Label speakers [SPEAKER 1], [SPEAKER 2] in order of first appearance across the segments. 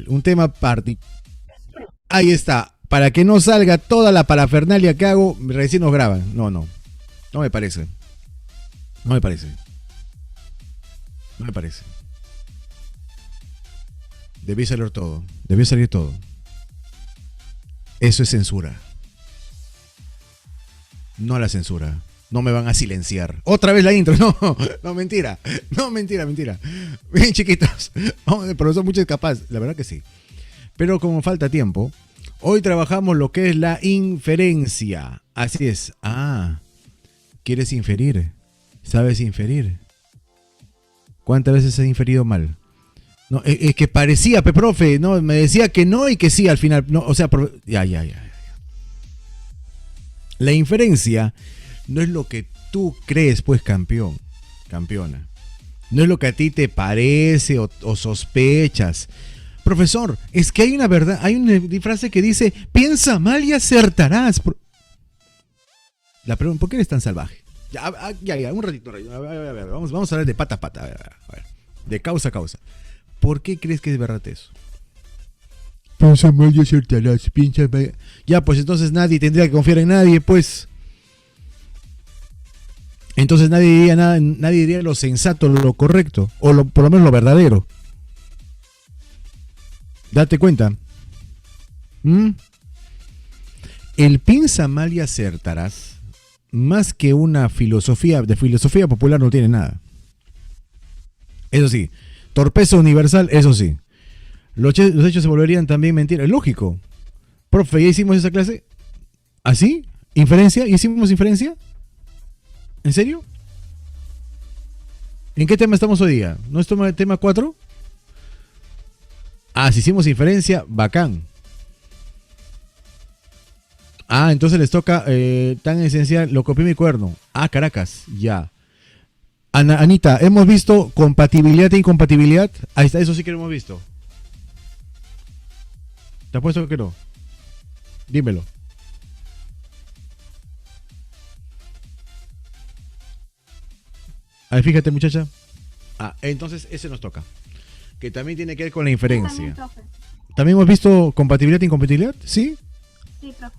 [SPEAKER 1] Un tema party. Ahí está. Para que no salga toda la parafernalia que hago, recién nos graban. No, no. No me parece. No me parece. No me parece. Debió salir todo. Debió salir todo. Eso es censura. No la censura. No me van a silenciar. Otra vez la intro. No, no, mentira. No, mentira, mentira. Bien, chiquitos. El profesor Mucho es capaz. La verdad que sí. Pero como falta tiempo, hoy trabajamos lo que es la inferencia. Así es. Ah, ¿quieres inferir? ¿Sabes inferir? ¿Cuántas veces has inferido mal? No, es que parecía, profe, no, me decía que no y que sí al final. No, o sea, ya. La inferencia no es lo que tú crees, pues, campeón, campeona. No es lo que a ti te parece o sospechas. Profesor, es que hay una verdad, hay una frase que dice, piensa mal y acertarás. La pregunta, ¿por qué eres tan salvaje? Ya, un ratito. A ver, vamos a hablar de pata a pata. A ver, de causa a causa. ¿Por qué crees que es verdad eso? Piensa mal y acertarás, piensa mal. Ya, pues entonces nadie tendría que confiar en nadie, pues. Entonces nadie diría nada, nadie diría lo sensato, lo correcto, o por lo menos lo verdadero. Date cuenta. El piensa mal y acertarás, más que una filosofía, de filosofía popular no tiene nada. Eso sí, torpeza universal, eso sí. Los hechos se volverían también mentiras. Lógico. Profe, ¿ya hicimos esa clase? ¿Así? ¿Inferencia? ¿Hicimos inferencia? ¿En serio? ¿En qué tema estamos hoy día? ¿No es tema 4? Ah, si hicimos inferencia, bacán. Ah, entonces les toca tan esencial, lo copié en mi cuerno. Ah, Caracas, ya. Anita, ¿hemos visto compatibilidad e incompatibilidad? Ahí está, eso sí que lo hemos visto. ¿Te apuesto que no? Dímelo. A ver, fíjate, muchacha. Ah, entonces ese nos toca. Que también tiene que ver con la inferencia. ¿También hemos visto compatibilidad e incompatibilidad? ¿Sí?
[SPEAKER 2] Sí, profe.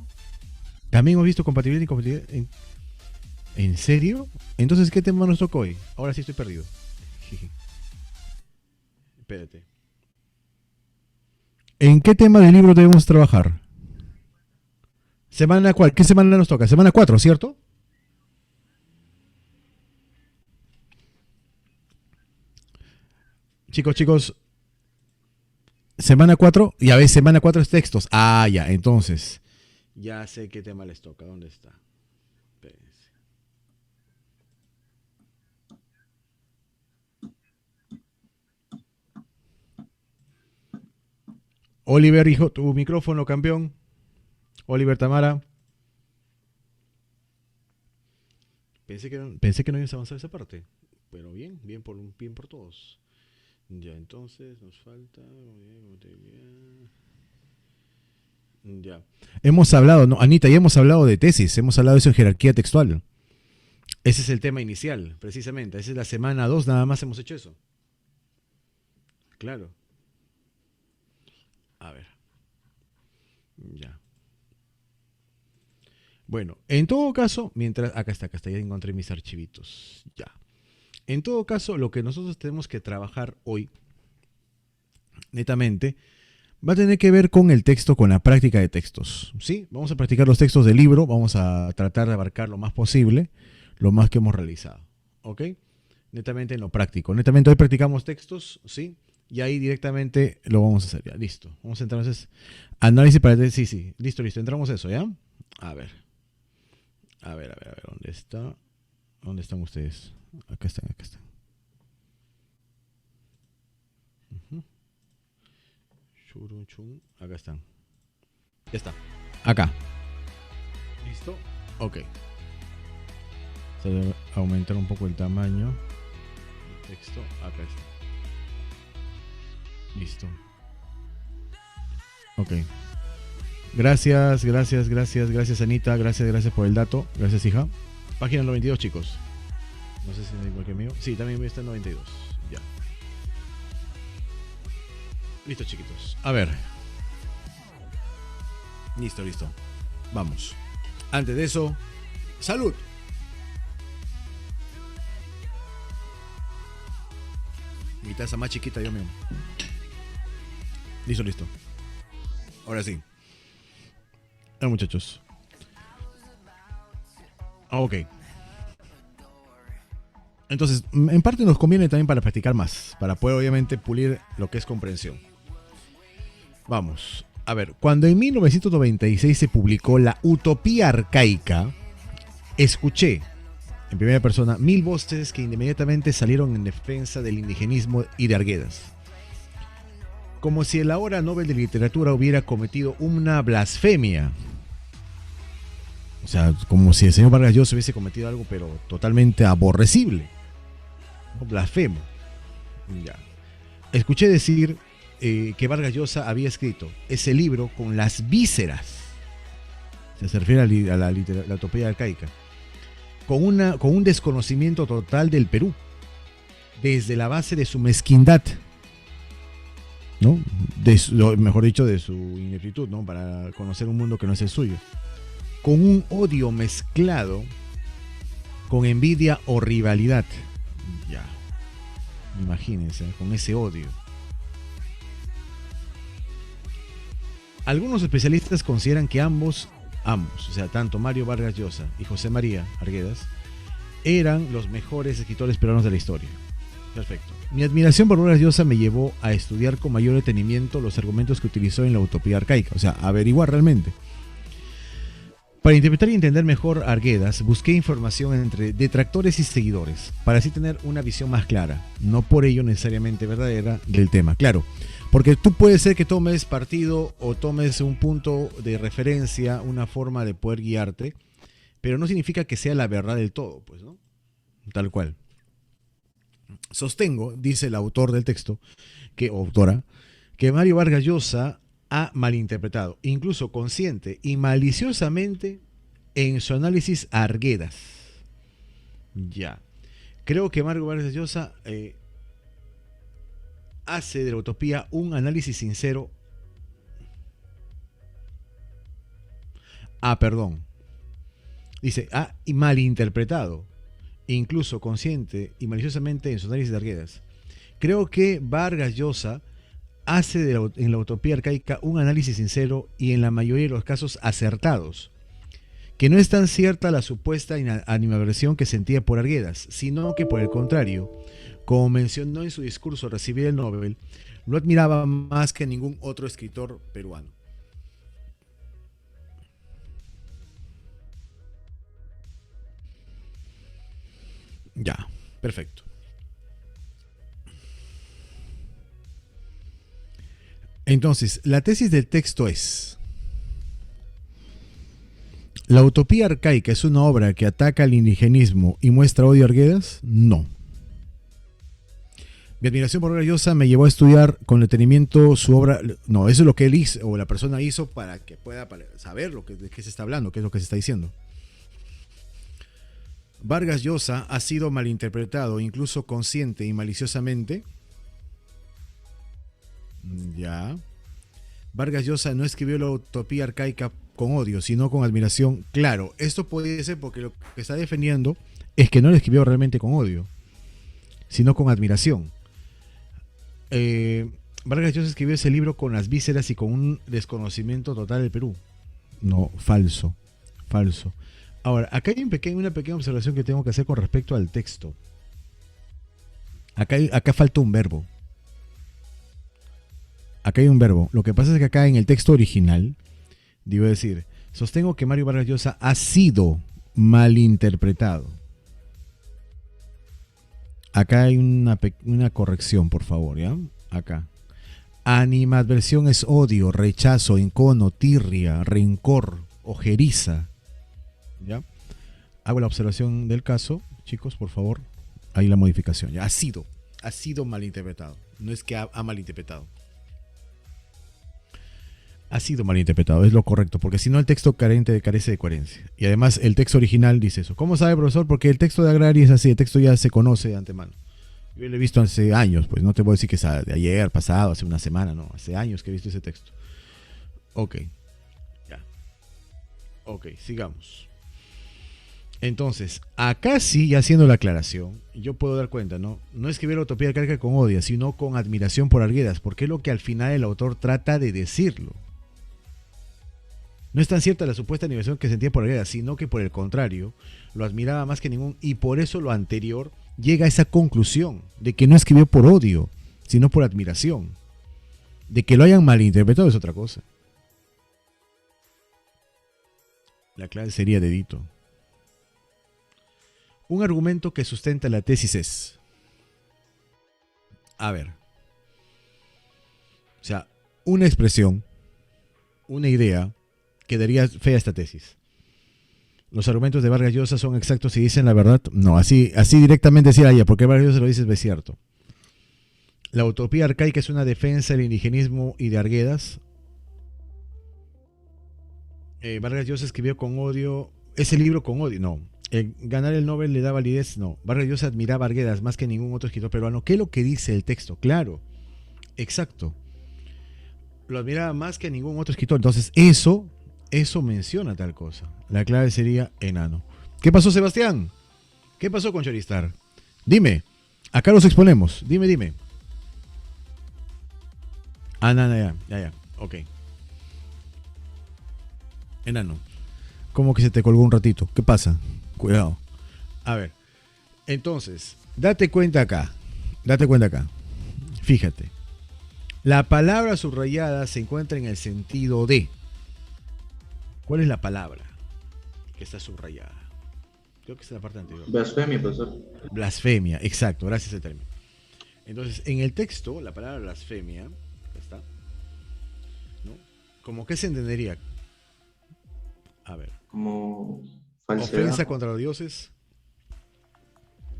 [SPEAKER 1] ¿También hemos visto compatibilidad e incompatibilidad? ¿En serio? Entonces, ¿qué tema nos tocó hoy? Ahora sí estoy perdido. Espérate. ¿En qué tema del libro debemos trabajar? ¿Semana cuál? ¿Qué semana nos toca? Semana 4, ¿cierto? Chicos, semana 4, y a ver, semana 4 es textos. Ah, ya, entonces. Ya sé qué tema les toca. ¿Dónde está? Espérense. Oliver, hijo, tu micrófono, campeón. Oliver Tamara. Pensé que no ibas a avanzar esa parte. Pero bien, bien por todos. Ya, entonces nos falta. Ya. Hemos hablado, no, Anita, ya hemos hablado de tesis, hemos hablado de eso en jerarquía textual. Ese es el tema inicial, precisamente. Esa es la semana 2, nada más hemos hecho eso. Claro. A ver. Ya. Bueno, en todo caso, mientras. Acá está, ya encontré mis archivitos. Ya. En todo caso, lo que nosotros tenemos que trabajar hoy, netamente, va a tener que ver con el texto, con la práctica de textos. ¿Sí? Vamos a practicar los textos del libro, vamos a tratar de abarcar lo más posible, lo más que hemos realizado. ¿Ok? Netamente en lo práctico. Netamente hoy practicamos textos, ¿sí? Y ahí directamente lo vamos a hacer. Ya, listo. Vamos a entrar entonces. Análisis para. Sí. Listo. Entramos a eso, ¿ya? A ver. A ver. ¿Dónde está? ¿Dónde están ustedes? Acá están. Acá están. Ya está. Acá. ¿Listo? Ok. Voy a aumentar un poco el tamaño. El texto. Acá está. Listo. Ok. Gracias, Anita. Gracias por el dato. Gracias, hija. Página 92, chicos. No sé si es igual que mío. Sí, también está en 92. Ya. Listo, chiquitos. A ver. Listo, listo. Vamos. Antes de eso, ¡salud! Mi taza más chiquita, yo mismo. Listo, listo. Ahora sí. Muchachos. Ok. Entonces, en parte nos conviene también para practicar más, para poder obviamente pulir lo que es comprensión. Vamos. A ver, cuando en 1996 se publicó La Utopía Arcaica, escuché en primera persona 1000 voces que inmediatamente salieron en defensa del indigenismo y de Arguedas. Como si el ahora Nobel de Literatura hubiera cometido una blasfemia. O sea, como si el señor Vargas Llosa hubiese cometido algo pero totalmente aborrecible. Blasfemo. Ya. Escuché decir que Vargas Llosa había escrito ese libro con las vísceras. Se refiere a la utopía arcaica. Con un desconocimiento total del Perú. Desde la base de su mezquindad, ¿no? Mejor dicho, de su ineptitud, ¿no? Para conocer un mundo que no es el suyo. Con un odio mezclado con envidia o rivalidad. Ya. Imagínense, con ese odio. Algunos especialistas consideran que ambos, o sea, tanto Mario Vargas Llosa y José María Arguedas, eran los mejores escritores peruanos de la historia. Perfecto. Mi admiración por Vargas Llosa me llevó a estudiar con mayor detenimiento los argumentos que utilizó en La Utopía Arcaica, o sea, averiguar realmente. Para interpretar y entender mejor a Arguedas, busqué información entre detractores y seguidores, para así tener una visión más clara, no por ello necesariamente verdadera, del tema. Claro, porque tú puedes ser que tomes partido o tomes un punto de referencia, una forma de poder guiarte, pero no significa que sea la verdad del todo, pues, ¿no? Tal cual. Sostengo, dice el autor del texto, o autora, que Mario Vargas Llosa ha malinterpretado, incluso consciente y maliciosamente, en su análisis a Arguedas. Ya. Creo que Mario Vargas Llosa hace de la utopía un análisis sincero. Perdón. Dice, ha malinterpretado, incluso consciente y maliciosamente, en su análisis de Arguedas. Creo que Vargas Llosa hace en la utopía arcaica un análisis sincero y en la mayoría de los casos acertados, que no es tan cierta la supuesta animadversión que sentía por Arguedas, sino que por el contrario, como mencionó en su discurso al recibir el Nobel, lo admiraba más que ningún otro escritor peruano. Ya, perfecto. Entonces, la tesis del texto es: ¿la utopía arcaica es una obra que ataca al indigenismo y muestra odio a Arguedas? No. Mi admiración por Vargas Llosa me llevó a estudiar con detenimiento su obra. No, eso es lo que él hizo, o la persona hizo, para que pueda saber de qué se está hablando, qué es lo que se está diciendo. Vargas Llosa ha sido malinterpretado, incluso consciente y maliciosamente. Ya. Vargas Llosa no escribió la utopía arcaica con odio, sino con admiración. Claro, esto puede ser porque lo que está defendiendo es que no lo escribió realmente con odio, sino con admiración. Vargas Llosa escribió ese libro con las vísceras y con un desconocimiento total del Perú. No, falso. Falso. Ahora, acá hay una pequeña observación que tengo que hacer con respecto al texto. Acá falta un verbo. Acá hay un verbo. Lo que pasa es que acá en el texto original, debo decir, sostengo que Mario Vargas Llosa ha sido malinterpretado. Acá hay una corrección, por favor, ¿ya? Acá. Animadversión es odio, rechazo, encono, tirria, rencor, ojeriza. ¿Ya? Hago la observación del caso, chicos, por favor. Ahí la modificación. Ya, ha sido malinterpretado. No es que ha malinterpretado. Ha sido malinterpretado, es lo correcto, porque si no el texto carece de coherencia. Y además el texto original dice eso. ¿Cómo sabe, profesor? Porque el texto de Agrari es así, el texto ya se conoce de antemano. Yo lo he visto hace años, pues no te voy a decir que es de ayer, pasado, hace una semana, no, hace años que he visto ese texto. Ok, ya. Ok, sigamos. Entonces, acá sí, ya haciendo la aclaración, yo puedo dar cuenta, ¿no? No escribir la utopía arcaica con odio, sino con admiración por Arguedas, porque es lo que al final el autor trata de decirlo. No es tan cierta la supuesta admiración que sentía por Arguedas, sino que por el contrario, lo admiraba más que ningún, y por eso lo anterior llega a esa conclusión de que no escribió por odio, sino por admiración. De que lo hayan malinterpretado es otra cosa. La clave sería dedito. Un argumento que sustenta la tesis es, a ver, o sea, una expresión, una idea que daría fe a esta tesis. Los argumentos de Vargas Llosa son exactos y dicen la verdad. No, así directamente decir allá, porque Vargas Llosa lo dice es cierto. La utopía arcaica es una defensa del indigenismo y de Arguedas. Vargas Llosa escribió con odio, ese libro con odio, no. Ganar el Nobel le da validez, no. Vargas Llosa admiraba a Arguedas más que ningún otro escritor peruano. ¿Qué es lo que dice el texto? Claro, exacto. Lo admiraba más que ningún otro escritor. Entonces, eso menciona tal cosa. La clave sería enano. ¿Qué pasó, Sebastián? ¿Qué pasó con Choristar? Dime. Acá los exponemos. Dime. Ah, no, ya. Ok. Enano. ¿Cómo que se te colgó un ratito? ¿Qué pasa? Cuidado. A ver. Entonces, date cuenta acá. Fíjate. La palabra subrayada se encuentra en el sentido de. ¿Cuál es la palabra que está subrayada? Creo que es la parte anterior.
[SPEAKER 2] Blasfemia, profesor.
[SPEAKER 1] Blasfemia, exacto, gracias al término. Entonces, en el texto, la palabra blasfemia, ¿está? ¿No? ¿Cómo que se entendería? A ver.
[SPEAKER 2] Como falsedad.
[SPEAKER 1] ¿Ofensa contra los dioses?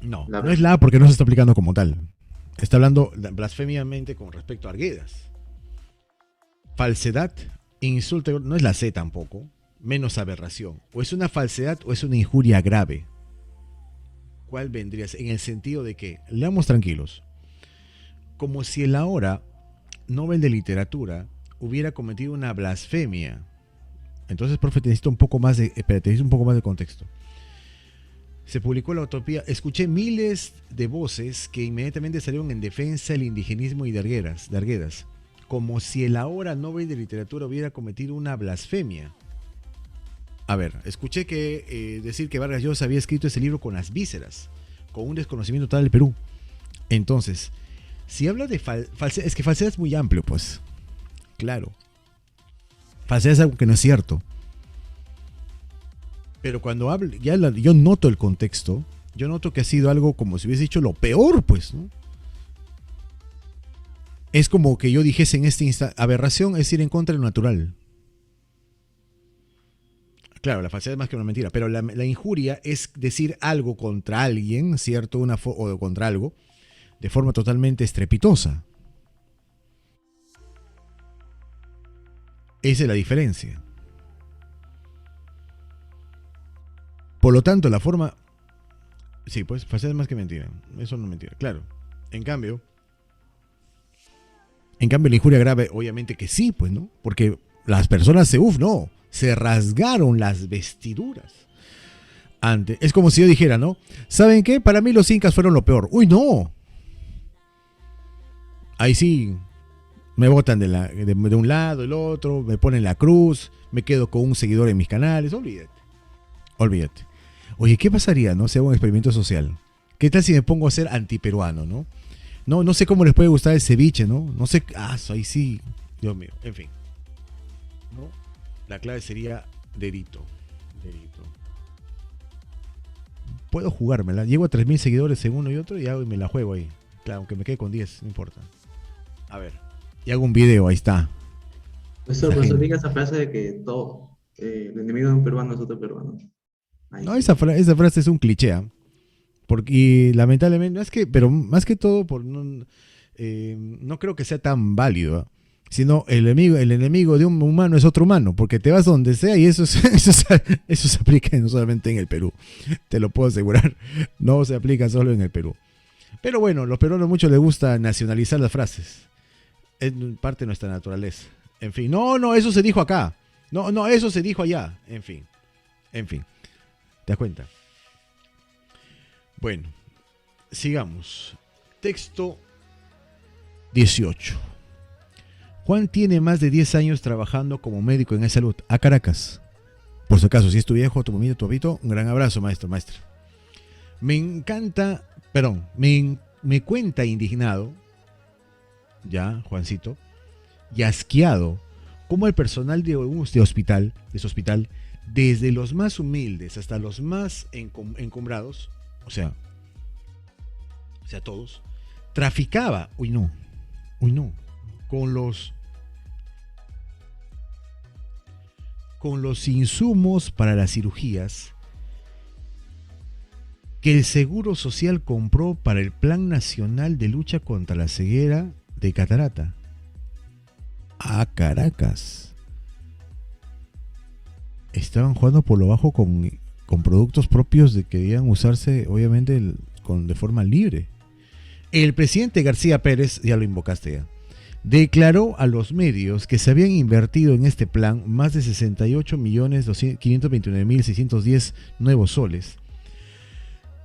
[SPEAKER 1] No,
[SPEAKER 2] La-
[SPEAKER 1] no es la porque no se está aplicando como tal. Está hablando blasfemiamente con respecto a Arguedas. Falsedad, insulto, no es la C tampoco, menos aberración. O es una falsedad o es una injuria grave. ¿Cuál vendría? En el sentido de que, leamos tranquilos, como si el ahora Nobel de Literatura hubiera cometido una blasfemia. Entonces, profe, necesito un poco más de contexto. Se publicó la utopía. Escuché miles de voces que inmediatamente salieron en defensa del indigenismo y de Arguedas, como si el ahora Nobel de Literatura hubiera cometido una blasfemia. A ver, escuché decir que Vargas Llosa había escrito ese libro con las vísceras, con un desconocimiento total del Perú. Entonces, si habla de falsedad, es que falsedad es muy amplio, pues. Claro. Falsedad es algo que no es cierto. Pero cuando hablo, yo noto el contexto, yo noto que ha sido algo como si hubiese dicho lo peor, pues, ¿no? Es como que yo dijese en este instante, aberración es ir en contra de lo natural. Claro, la falsedad es más que una mentira, pero la injuria es decir algo contra alguien, ¿cierto? O contra algo, de forma totalmente estrepitosa. Esa es la diferencia. Por lo tanto, la forma... Sí, pues, falsedad es más que mentira. Eso no es mentira, claro. En cambio, la injuria grave, obviamente que sí, pues, ¿no? Porque las personas se rasgaron las vestiduras. Es como si yo dijera, ¿no? ¿Saben qué? Para mí los incas fueron lo peor. ¡Uy, no! Ahí sí, me botan de un lado, del otro, me ponen la cruz, me quedo con un seguidor en mis canales. Olvídate. Oye, ¿qué pasaría, no? Si hago un experimento social. ¿Qué tal si me pongo a ser antiperuano, no? No sé cómo les puede gustar el ceviche, ¿no? No sé. Ahí sí. Dios mío. En fin. ¿No? La clave sería dedito. Puedo jugármela. Llego a 3.000 seguidores en uno y otro y me la juego ahí. Claro, aunque me quede con 10, no importa. A ver. Y hago un video, ahí está.
[SPEAKER 2] Profesor, diga esa frase de que todo, el enemigo de un peruano es otro peruano. Ahí
[SPEAKER 1] No,
[SPEAKER 2] sí.
[SPEAKER 1] esa frase es un cliché, ¿eh? Porque lamentablemente, pero más que todo, no creo que sea tan válido, ¿eh? Sino el enemigo de un humano es otro humano, porque te vas donde sea y eso se aplica no solamente en el Perú, te lo puedo asegurar, no se aplica solo en el Perú. Pero bueno, los peruanos mucho les gusta nacionalizar las frases. Es parte de nuestra naturaleza. En fin, no, eso se dijo acá. No, eso se dijo allá. En fin. ¿Te das cuenta? Bueno, sigamos. Texto 18. Juan tiene más de 10 años trabajando como médico en salud a Caracas. Por si acaso, si es tu viejo, tu mamita, tu papito, un gran abrazo, maestro, maestra. Me cuenta indignado, ya, Juancito, y asqueado, cómo el personal de su hospital, desde los más humildes hasta los más encumbrados, o sea, todos, traficaba, con los insumos para las cirugías que el Seguro Social compró para el Plan Nacional de Lucha contra la Ceguera de Catarata. A Caracas. Estaban jugando por lo bajo con productos propios de que debían usarse, obviamente, de forma libre. El presidente García Pérez, ya lo invocaste ya, declaró a los medios que se habían invertido en este plan más de 68.529.610 nuevos soles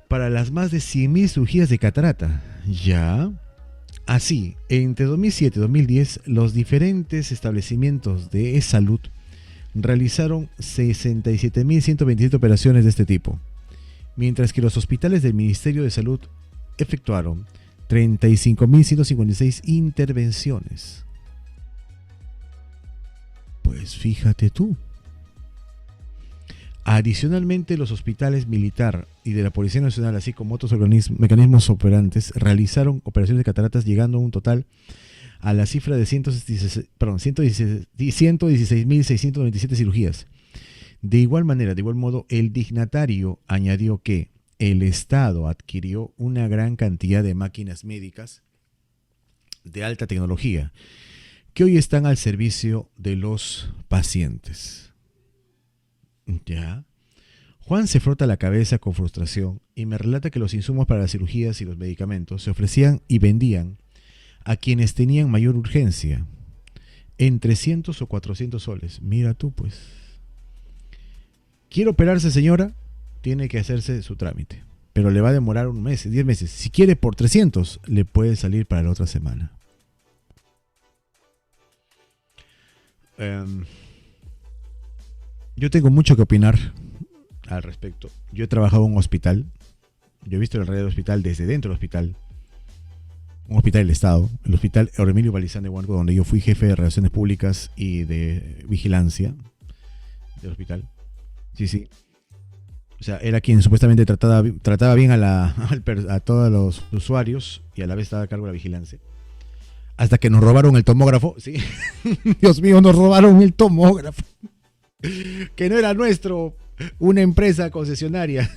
[SPEAKER 1] para las más de 100.000 cirugías de catarata. Ya. Así, entre 2007 y 2010, los diferentes establecimientos de salud realizaron 67.127 operaciones de este tipo, mientras que los hospitales del Ministerio de Salud efectuaron 35.156 intervenciones. Pues fíjate tú. Adicionalmente, los hospitales militar y de la Policía Nacional, así como otros mecanismos operantes, realizaron operaciones de cataratas, llegando a un total a la cifra de 116.697 cirugías. De igual modo, el dignatario añadió que el Estado adquirió una gran cantidad de máquinas médicas de alta tecnología que hoy están al servicio de los pacientes. ¿Ya? Juan se frota la cabeza con frustración y me relata que los insumos para las cirugías y los medicamentos se ofrecían y vendían a quienes tenían mayor urgencia en 300 o 400 soles. Mira tú, pues. ¿Quiere operarse, señora? Tiene que hacerse su trámite, pero le va a demorar 1 mes, 10 meses. Si quiere por 300, le puede salir para la otra semana. Yo tengo mucho que opinar al respecto. Yo he trabajado en un hospital. Yo he visto el realidad del hospital desde dentro del hospital. Un hospital del Estado. El hospital Emilio Balizán de Huánuco, donde yo fui jefe de Relaciones Públicas y de Vigilancia del hospital. Sí. O sea, era quien supuestamente trataba bien a todos los usuarios y a la vez estaba a cargo de la vigilancia. Hasta que nos robaron el tomógrafo. Sí. Dios mío, nos robaron el tomógrafo. Que no era nuestro, una empresa concesionaria.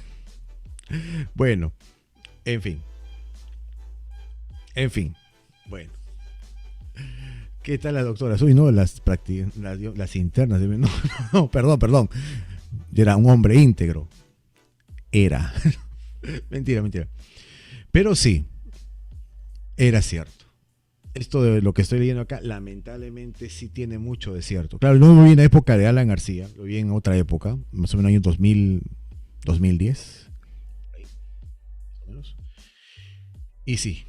[SPEAKER 1] Bueno, en fin. Bueno. ¿Qué tal la doctora? Uy, no, las internas. No, perdón. Yo era un hombre íntegro. Era. Mentira. Pero sí, era cierto. Esto de lo que estoy leyendo acá, lamentablemente sí tiene mucho de cierto. Claro, no lo vi en la época de Alan García, lo vi en otra época, más o menos año 2000, 2010. Ahí, más o menos. Y sí.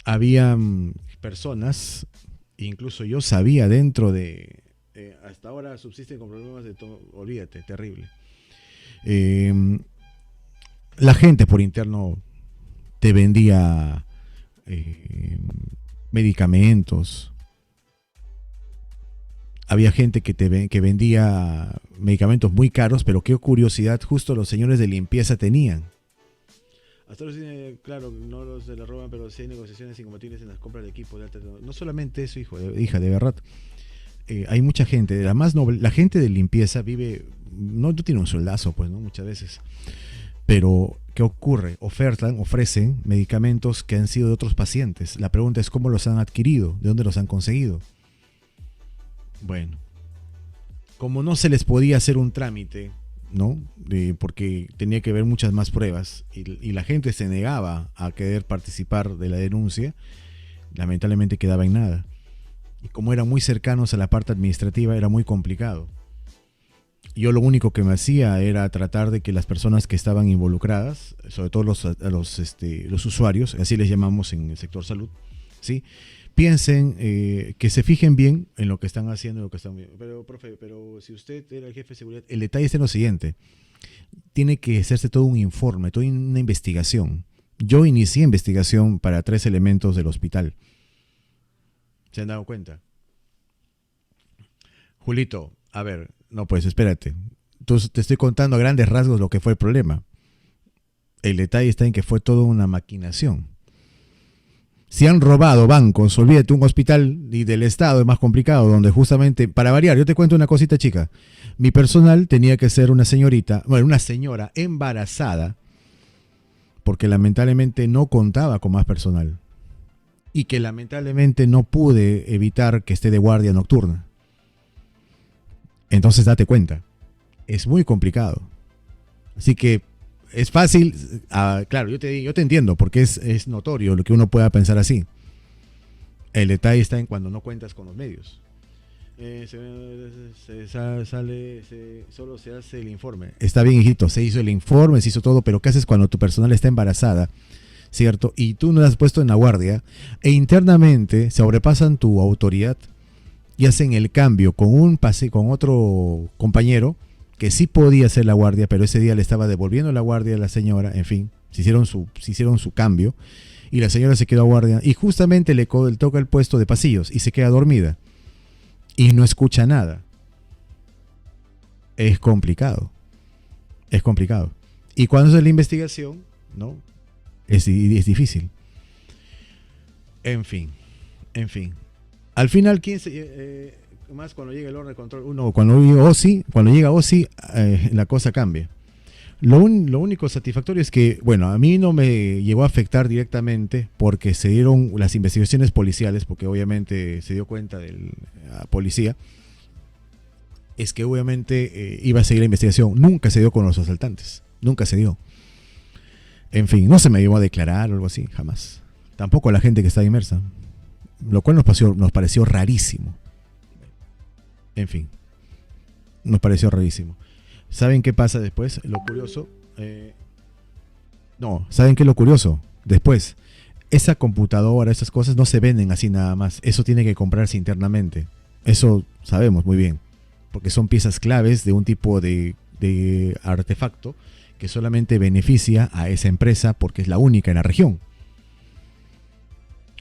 [SPEAKER 1] Había personas, incluso yo sabía dentro de... hasta ahora subsisten con problemas de todo, olvídate, terrible. La gente por interno te vendía medicamentos. Había gente que vendía medicamentos muy caros, pero qué curiosidad, justo los señores de limpieza tenían. Hasta ahora, claro, no se le roban, pero sí hay negociaciones incompatibles en las compras de equipo de alta tecnología. No solamente eso, hija, de verdad. Hay mucha gente, la más noble, la gente de limpieza vive, no tiene un sueldazo, pues, ¿no? Muchas veces. Pero, ¿qué ocurre? Ofrecen medicamentos que han sido de otros pacientes. La pregunta es cómo los han adquirido, de dónde los han conseguido. Bueno, como no se les podía hacer un trámite ¿no? Porque tenía que ver muchas más pruebas y la gente se negaba a querer participar de la denuncia, lamentablemente quedaba en nada. Y como eran muy cercanos a la parte administrativa, era muy complicado. Yo lo único que me hacía era tratar de que las personas que estaban involucradas, sobre todo los usuarios, así les llamamos en el sector salud, ¿sí? Piensen, que se fijen bien en lo que están haciendo, en lo que están viendo. Pero, profe, pero si usted era el jefe de seguridad, el detalle está en lo siguiente. Tiene que hacerse todo un informe, toda una investigación. Yo inicié investigación para 3 elementos del hospital. ¿Se han dado cuenta? Julito, a ver, no pues, espérate. Entonces te estoy contando a grandes rasgos lo que fue el problema. El detalle está en que fue toda una maquinación. Si han robado bancos, olvídate, un hospital y del Estado es más complicado, donde justamente, para variar, yo te cuento una cosita chica. Mi personal tenía que ser una señorita, bueno, una señora embarazada, porque lamentablemente no contaba con más personal. Y que lamentablemente no pude evitar que esté de guardia nocturna. Entonces date cuenta, es muy complicado. Así que es fácil, claro, yo te entiendo, porque es notorio lo que uno pueda pensar así. El detalle está en cuando no cuentas con los medios. Solo se hace el informe. Está bien, hijito, se hizo el informe, se hizo todo, pero ¿qué haces cuando tu personal está embarazada? ¿Cierto? Y tú no la has puesto en la guardia e internamente sobrepasan tu autoridad y hacen el cambio con otro compañero que sí podía hacer la guardia, pero ese día le estaba devolviendo la guardia a la señora, en fin, se hicieron su cambio y la señora se quedó a guardia y justamente le toca el puesto de pasillos y se queda dormida y no escucha nada. Es complicado. Es complicado. Y cuando es la investigación, ¿no? Es difícil. En fin. Al final, más cuando llega el orden de control, cuando llega OSI, la cosa cambia. Lo único satisfactorio es que, bueno, a mí no me llegó a afectar directamente porque se dieron las investigaciones policiales, porque obviamente se dio cuenta de la policía, es que obviamente iba a seguir la investigación. Nunca se dio con los asaltantes, nunca se dio. En fin, no se me llevó a declarar o algo así, jamás. Tampoco a la gente que está inmersa, lo cual nos pareció rarísimo. En fin, nos pareció rarísimo. ¿Saben qué pasa después? Lo curioso. ¿Saben qué es lo curioso? Después, esa computadora, esas cosas no se venden así nada más. Eso tiene que comprarse internamente. Eso sabemos muy bien. Porque son piezas claves de un tipo de artefacto que solamente beneficia a esa empresa porque es la única en la región.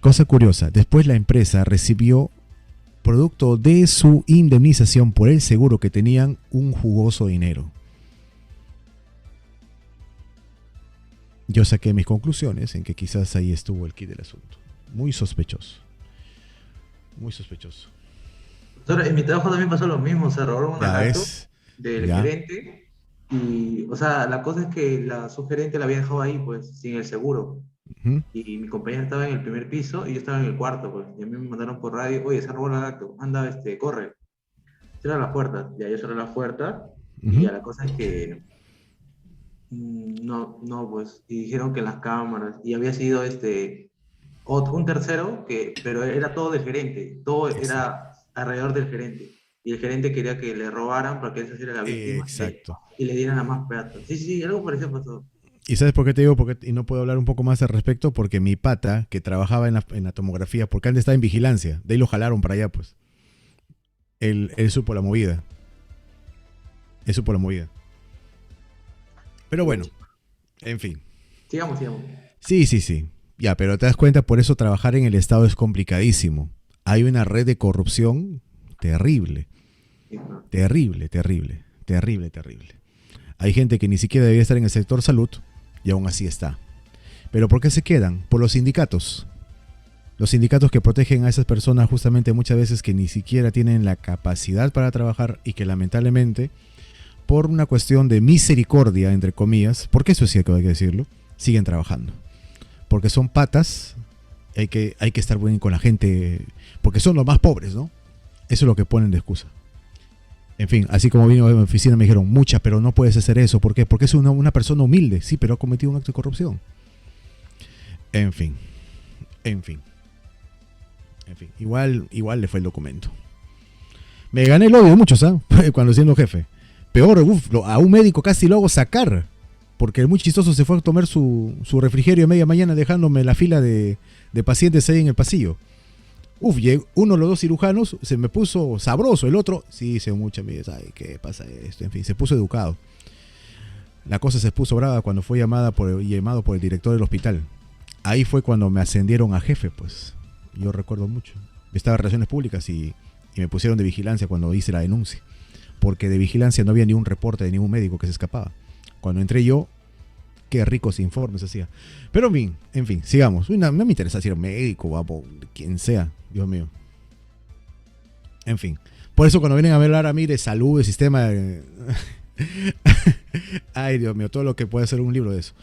[SPEAKER 1] Cosa curiosa, después la empresa recibió, producto de su indemnización por el seguro que tenían, un jugoso dinero. Yo saqué mis conclusiones en que quizás ahí estuvo el quid del asunto. Muy sospechoso. Muy sospechoso.
[SPEAKER 2] En mi trabajo también pasó lo mismo, se robaron una laptop del
[SPEAKER 1] Ya.
[SPEAKER 2] gerente y, o sea, la cosa es que la subgerente la había dejado ahí, pues, sin el seguro.
[SPEAKER 1] Ujú.
[SPEAKER 2] Y mi compañera estaba en el primer piso y yo estaba en el cuarto, pues. Y a mí me mandaron por radio, oye, se robó la laptop, anda, corre. Cierra la puerta. Ya yo cerré la puerta y
[SPEAKER 1] Ujú.
[SPEAKER 2] ya la cosa es que no, pues. Y dijeron que las cámaras, y había sido un tercero, pero era todo del gerente, todo
[SPEAKER 1] Exacto.
[SPEAKER 2] era alrededor del gerente. Y el gerente quería que le robaran para que él se hiciera la víctima
[SPEAKER 1] Exacto.
[SPEAKER 2] y le dieran a más plata. Sí, sí, algo parecido pasó.
[SPEAKER 1] ¿Y sabes por qué te digo? Y no puedo hablar un poco más al respecto, porque mi pata, que trabajaba en la tomografía, porque antes estaba en vigilancia, de ahí lo jalaron para allá, pues. Él supo la movida. Él supo la movida. Pero bueno, en fin.
[SPEAKER 2] Sigamos.
[SPEAKER 1] Sí. Ya, pero te das cuenta, por eso trabajar en el Estado es complicadísimo. Hay una red de corrupción terrible.
[SPEAKER 2] Sí, no.
[SPEAKER 1] Terrible. Hay gente que ni siquiera debería estar en el sector salud y aún así está. ¿Pero por qué se quedan? Por los sindicatos. Los sindicatos que protegen a esas personas justamente muchas veces que ni siquiera tienen la capacidad para trabajar y que lamentablemente, por una cuestión de misericordia, entre comillas, porque eso sí hay que decirlo, siguen trabajando. Porque son patas, hay que estar bien con la gente, porque son los más pobres, ¿no? Eso es lo que ponen de excusa. En fin, así como vino a mi oficina me dijeron, mucha, pero no puedes hacer eso. ¿Por qué? Porque es una persona humilde, sí, pero ha cometido un acto de corrupción. En fin, en fin, en fin. Igual le fue el documento. Me gané el odio de muchos, ¿ah? Cuando siendo jefe. Peor, a un médico casi lo hago sacar. Porque el muy chistoso se fue a tomar su refrigerio a media mañana dejándome la fila de pacientes ahí en el pasillo. Uno de los dos cirujanos se me puso sabroso, el otro, sí, se mucha, me dice, ay, ¿qué pasa esto? En fin, se puso educado. La cosa se puso brava cuando fue llamado por el director del hospital. Ahí fue cuando me ascendieron a jefe, pues. Yo recuerdo mucho. Estaba en relaciones públicas y me pusieron de vigilancia cuando hice la denuncia. Porque de vigilancia no había ni un reporte de ningún médico que se escapaba. Cuando entré yo, qué ricos informes hacía. Pero en fin, sigamos. No me interesa si era médico, guapo, quien sea, Dios mío. En fin. Por eso cuando vienen a hablar a mí de salud, de sistema... Ay, Dios mío, todo lo que puede hacer un libro de eso.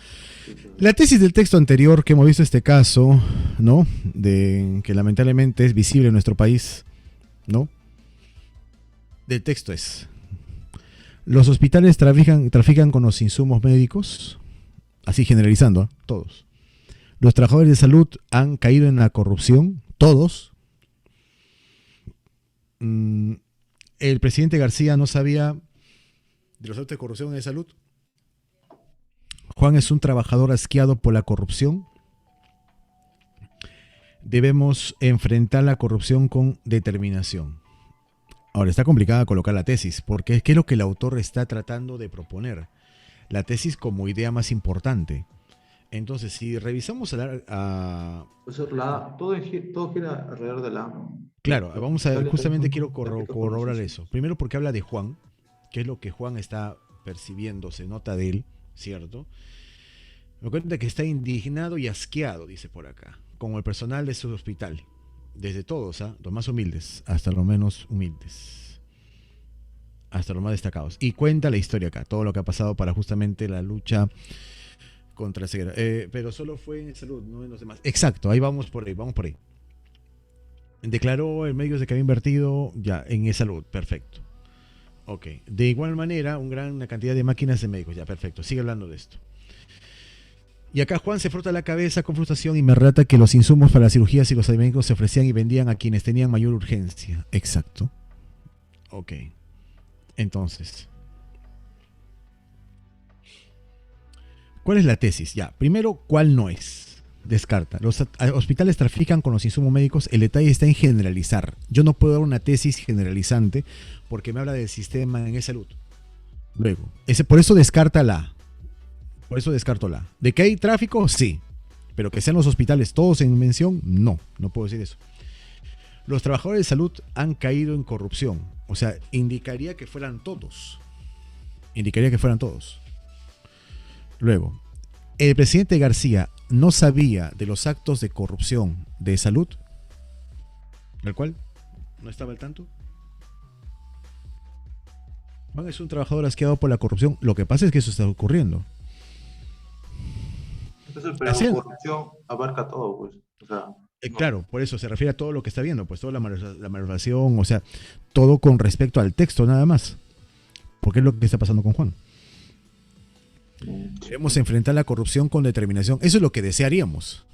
[SPEAKER 1] La tesis del texto anterior que hemos visto este caso, ¿no? De que lamentablemente es visible en nuestro país, ¿no? Del texto es: los hospitales trafican con los insumos médicos, así generalizando, todos. Los trabajadores de salud han caído en la corrupción, todos. El presidente García no sabía de los actos de corrupción en salud. Juan es un trabajador asqueado por la corrupción. Debemos enfrentar la corrupción con determinación. Ahora, está complicada colocar la tesis, porque ¿qué es lo que el autor está tratando de proponer? La tesis como idea más importante. Entonces, si revisamos
[SPEAKER 2] todo gira alrededor de la...
[SPEAKER 1] Claro, vamos a ver, justamente quiero
[SPEAKER 2] corroborar
[SPEAKER 1] corroborar eso. Primero porque habla de Juan, que es lo que Juan está percibiendo, se nota de él, ¿cierto? Me cuenta que está indignado y asqueado, dice por acá, como el personal de su hospital. Desde todos, los más humildes hasta los menos humildes, hasta los más destacados. Y cuenta la historia acá, todo lo que ha pasado para justamente la lucha contra la ceguera. Pero solo fue en salud, no en los demás. Exacto, ahí vamos por ahí. Declaró el médico de que había invertido ya en salud, perfecto. Ok, de igual manera, una cantidad de máquinas de médicos, ya perfecto, sigue hablando de esto. Y acá Juan se frota la cabeza con frustración y me relata que los insumos para las cirugías y los alimentos se ofrecían y vendían a quienes tenían mayor urgencia. Exacto. Ok. Entonces, ¿cuál es la tesis? Ya, primero, ¿cuál no es? Descarta. Los hospitales trafican con los insumos médicos. El detalle está en generalizar. Yo no puedo dar una tesis generalizante porque me habla del sistema en salud. Luego, por eso descarta la. Por eso descarto la. ¿De que hay tráfico? Sí. Pero que sean los hospitales todos en mención, no puedo decir eso. Los trabajadores de salud han caído en corrupción. O sea, indicaría que fueran todos. Luego, el presidente García no sabía de los actos de corrupción de salud, del cual no estaba al tanto. Juan es un trabajador asqueado por la corrupción. Lo que pasa es que eso está ocurriendo.
[SPEAKER 2] Entonces, pero corrupción abarca todo, pues. O sea, no.
[SPEAKER 1] Claro, por eso se refiere a todo lo que está viendo, pues toda la malversación, o sea, todo con respecto al texto nada más. Porque es lo que está pasando con Juan. Debemos enfrentar la corrupción con determinación. Eso es lo que desearíamos.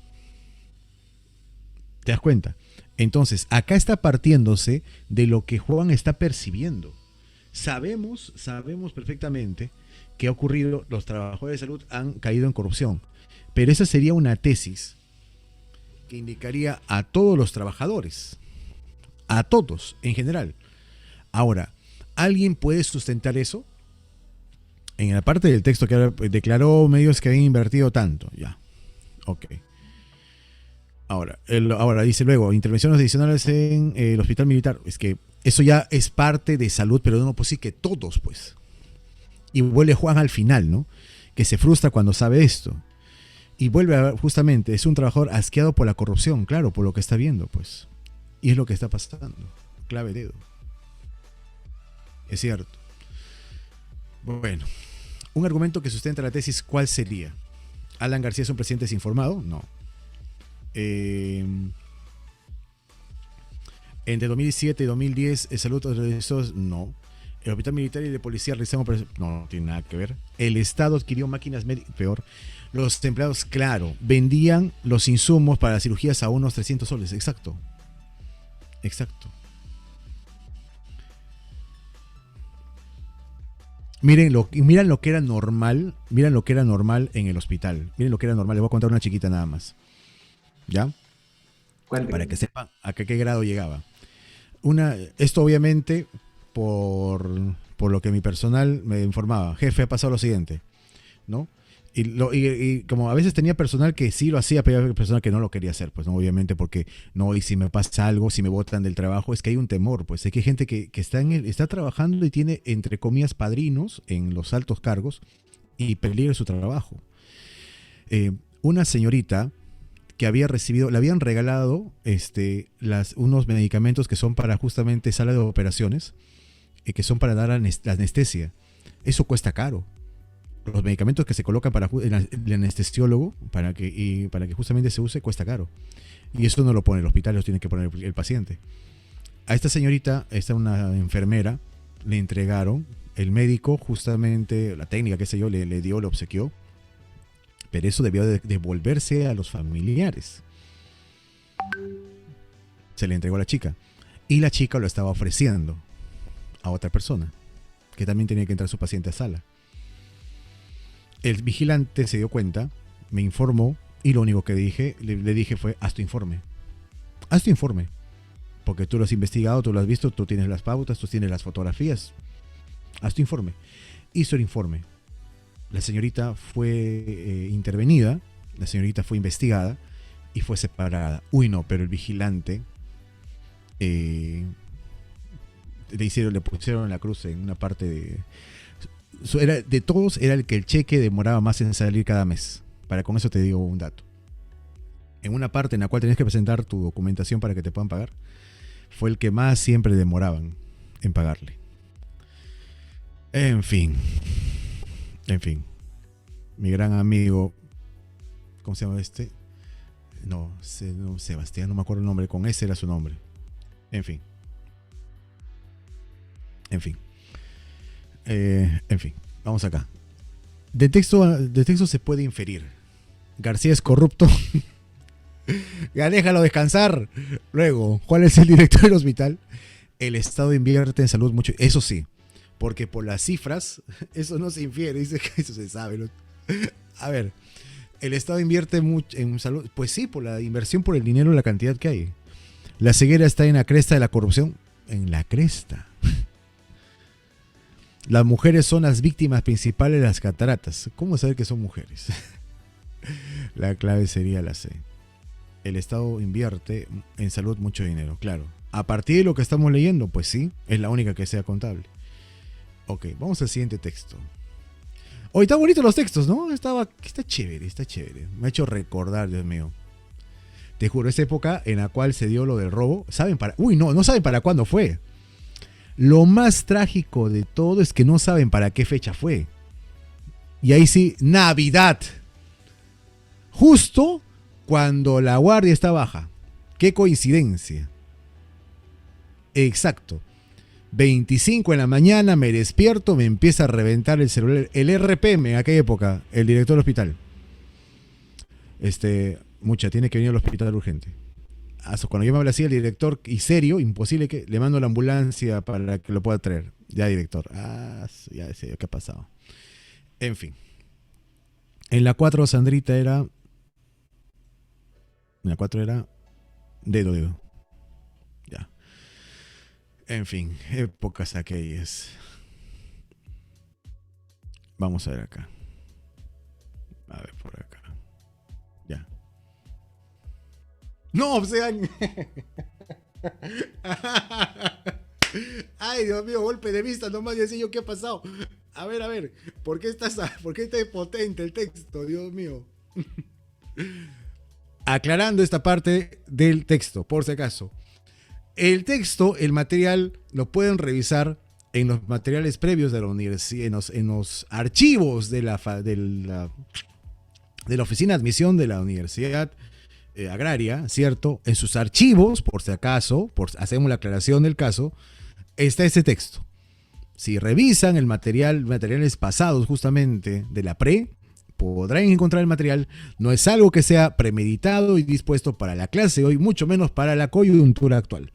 [SPEAKER 1] ¿Te das cuenta? Entonces, acá está partiéndose de lo que Juan está percibiendo. Sabemos perfectamente que ha ocurrido, los trabajadores de salud han caído en corrupción. Pero esa sería una tesis que indicaría a todos los trabajadores, a todos en general. Ahora, ¿alguien puede sustentar eso? En la parte del texto que declaró medios que habían invertido tanto, ya, ok. Ahora dice luego, intervenciones adicionales en el hospital militar. Es que eso ya es parte de salud, pero no puedo decir que todos, pues. Y vuelve Juan al final, ¿no? Que se frustra cuando sabe esto. Y vuelve a ver, justamente, es un trabajador asqueado por la corrupción, claro, por lo que está viendo, pues. Y es lo que está pasando. Clave dedo. Es cierto. Bueno, un argumento que sustenta la tesis, ¿cuál sería? ¿Alan García es un presidente desinformado? No. Entre 2007 y 2010, ¿salud no? El hospital militar y de policía realizaron operaciones. No, no tiene nada que ver. El Estado adquirió máquinas médicas. Peor. Los empleados, claro, vendían los insumos para las cirugías a unos 300 soles. Exacto. Exacto. Miren lo que era normal. Miren lo que era normal en el hospital. Miren lo que era normal. Les voy a contar una chiquita nada más. ¿Ya?
[SPEAKER 2] Cuéntame.
[SPEAKER 1] Para que sepan a qué grado llegaba. Esto obviamente por lo que mi personal me informaba. Jefe, ha pasado lo siguiente, ¿no? Y como a veces tenía personal que sí lo hacía, pero había personal que no lo quería hacer, pues no, obviamente, porque no, y si me pasa algo, si me botan del trabajo, es que hay un temor, pues es que hay gente que está trabajando y tiene, entre comillas, padrinos en los altos cargos y peligra su trabajo. Una señorita que había recibido, le habían regalado unos medicamentos que son para justamente sala de operaciones, que son para dar la anestesia. Eso cuesta caro. Los medicamentos que se colocan para el anestesiólogo, para que justamente se use, cuesta caro. Y eso no lo pone el hospital, lo tiene que poner el paciente. A esta señorita, una enfermera, le entregaron, el médico justamente, la técnica, qué sé yo, le obsequió, pero eso debió de devolverse a los familiares. Se le entregó a la chica. Y la chica lo estaba ofreciendo a otra persona, que también tenía que entrar su paciente a sala. El vigilante se dio cuenta, me informó, y lo único que le dije fue, haz tu informe. Haz tu informe. Porque tú lo has investigado, tú lo has visto, tú tienes las pautas, tú tienes las fotografías. Haz tu informe. Hizo el informe. La señorita fue intervenida, la señorita fue investigada y fue separada. Uy, no, pero el vigilante le pusieron la cruz en una parte de todos, era el que el cheque demoraba más en salir cada mes. Con eso te digo un dato. En una parte en la cual tenías que presentar tu documentación para que te puedan pagar, fue el que más siempre demoraban en pagarle. En fin. Mi gran amigo, ¿cómo se llama este? No, Sebastián, no me acuerdo el nombre, con ese era su nombre. En fin. Vamos acá. De texto se puede inferir. García es corrupto. Ya déjalo descansar. Luego, ¿cuál es el director del hospital? El Estado invierte en salud mucho. Eso sí, porque por las cifras, eso no se infiere, dice que eso se sabe, ¿no? A ver, el Estado invierte mucho en salud. Pues sí, por la inversión, por el dinero, la cantidad que hay. La ceguera está en la cresta de la corrupción. En la cresta. Las mujeres son las víctimas principales de las cataratas. ¿Cómo saber que son mujeres? La clave sería la C. El Estado invierte en salud mucho dinero, claro. A partir de lo que estamos leyendo, pues sí, es la única que sea contable. Ok, vamos al siguiente texto. Hoy está bonito los textos, ¿no? Está chévere. Me ha hecho recordar, Dios mío. Te juro, esa época en la cual se dio lo del robo. No saben para cuándo fue. Lo más trágico de todo es que no saben para qué fecha fue. Y ahí sí, Navidad. Justo cuando la guardia está baja. Qué coincidencia. Exacto. 25 en la mañana me despierto, me empieza a reventar el celular. El RPM en aquella época, el director del hospital. Tiene que venir al hospital urgente. Cuando yo me habla así el director, y serio, imposible que le mando la ambulancia para que lo pueda traer. Ya, director. Ya sé qué ha pasado. En fin. En la 4 Sandrita era... En la 4 era... Dedo. Ya. En fin, épocas aquellas. Vamos a ver acá. A ver por acá. Ya. No, o sea... Ay, Dios mío, golpe de vista, nomás decía yo qué ha pasado. A ver, ¿por qué está potente el texto, Dios mío? Aclarando esta parte del texto, por si acaso. El texto, el material, lo pueden revisar en los materiales previos de la universidad, en los archivos de la oficina de admisión de la Universidad Agraria, ¿cierto? En sus archivos, por si acaso, hacemos la aclaración del caso, está ese texto. Si revisan el material, materiales pasados justamente de la pre, podrán encontrar el material. No es algo que sea premeditado y dispuesto para la clase hoy, mucho menos para la coyuntura actual.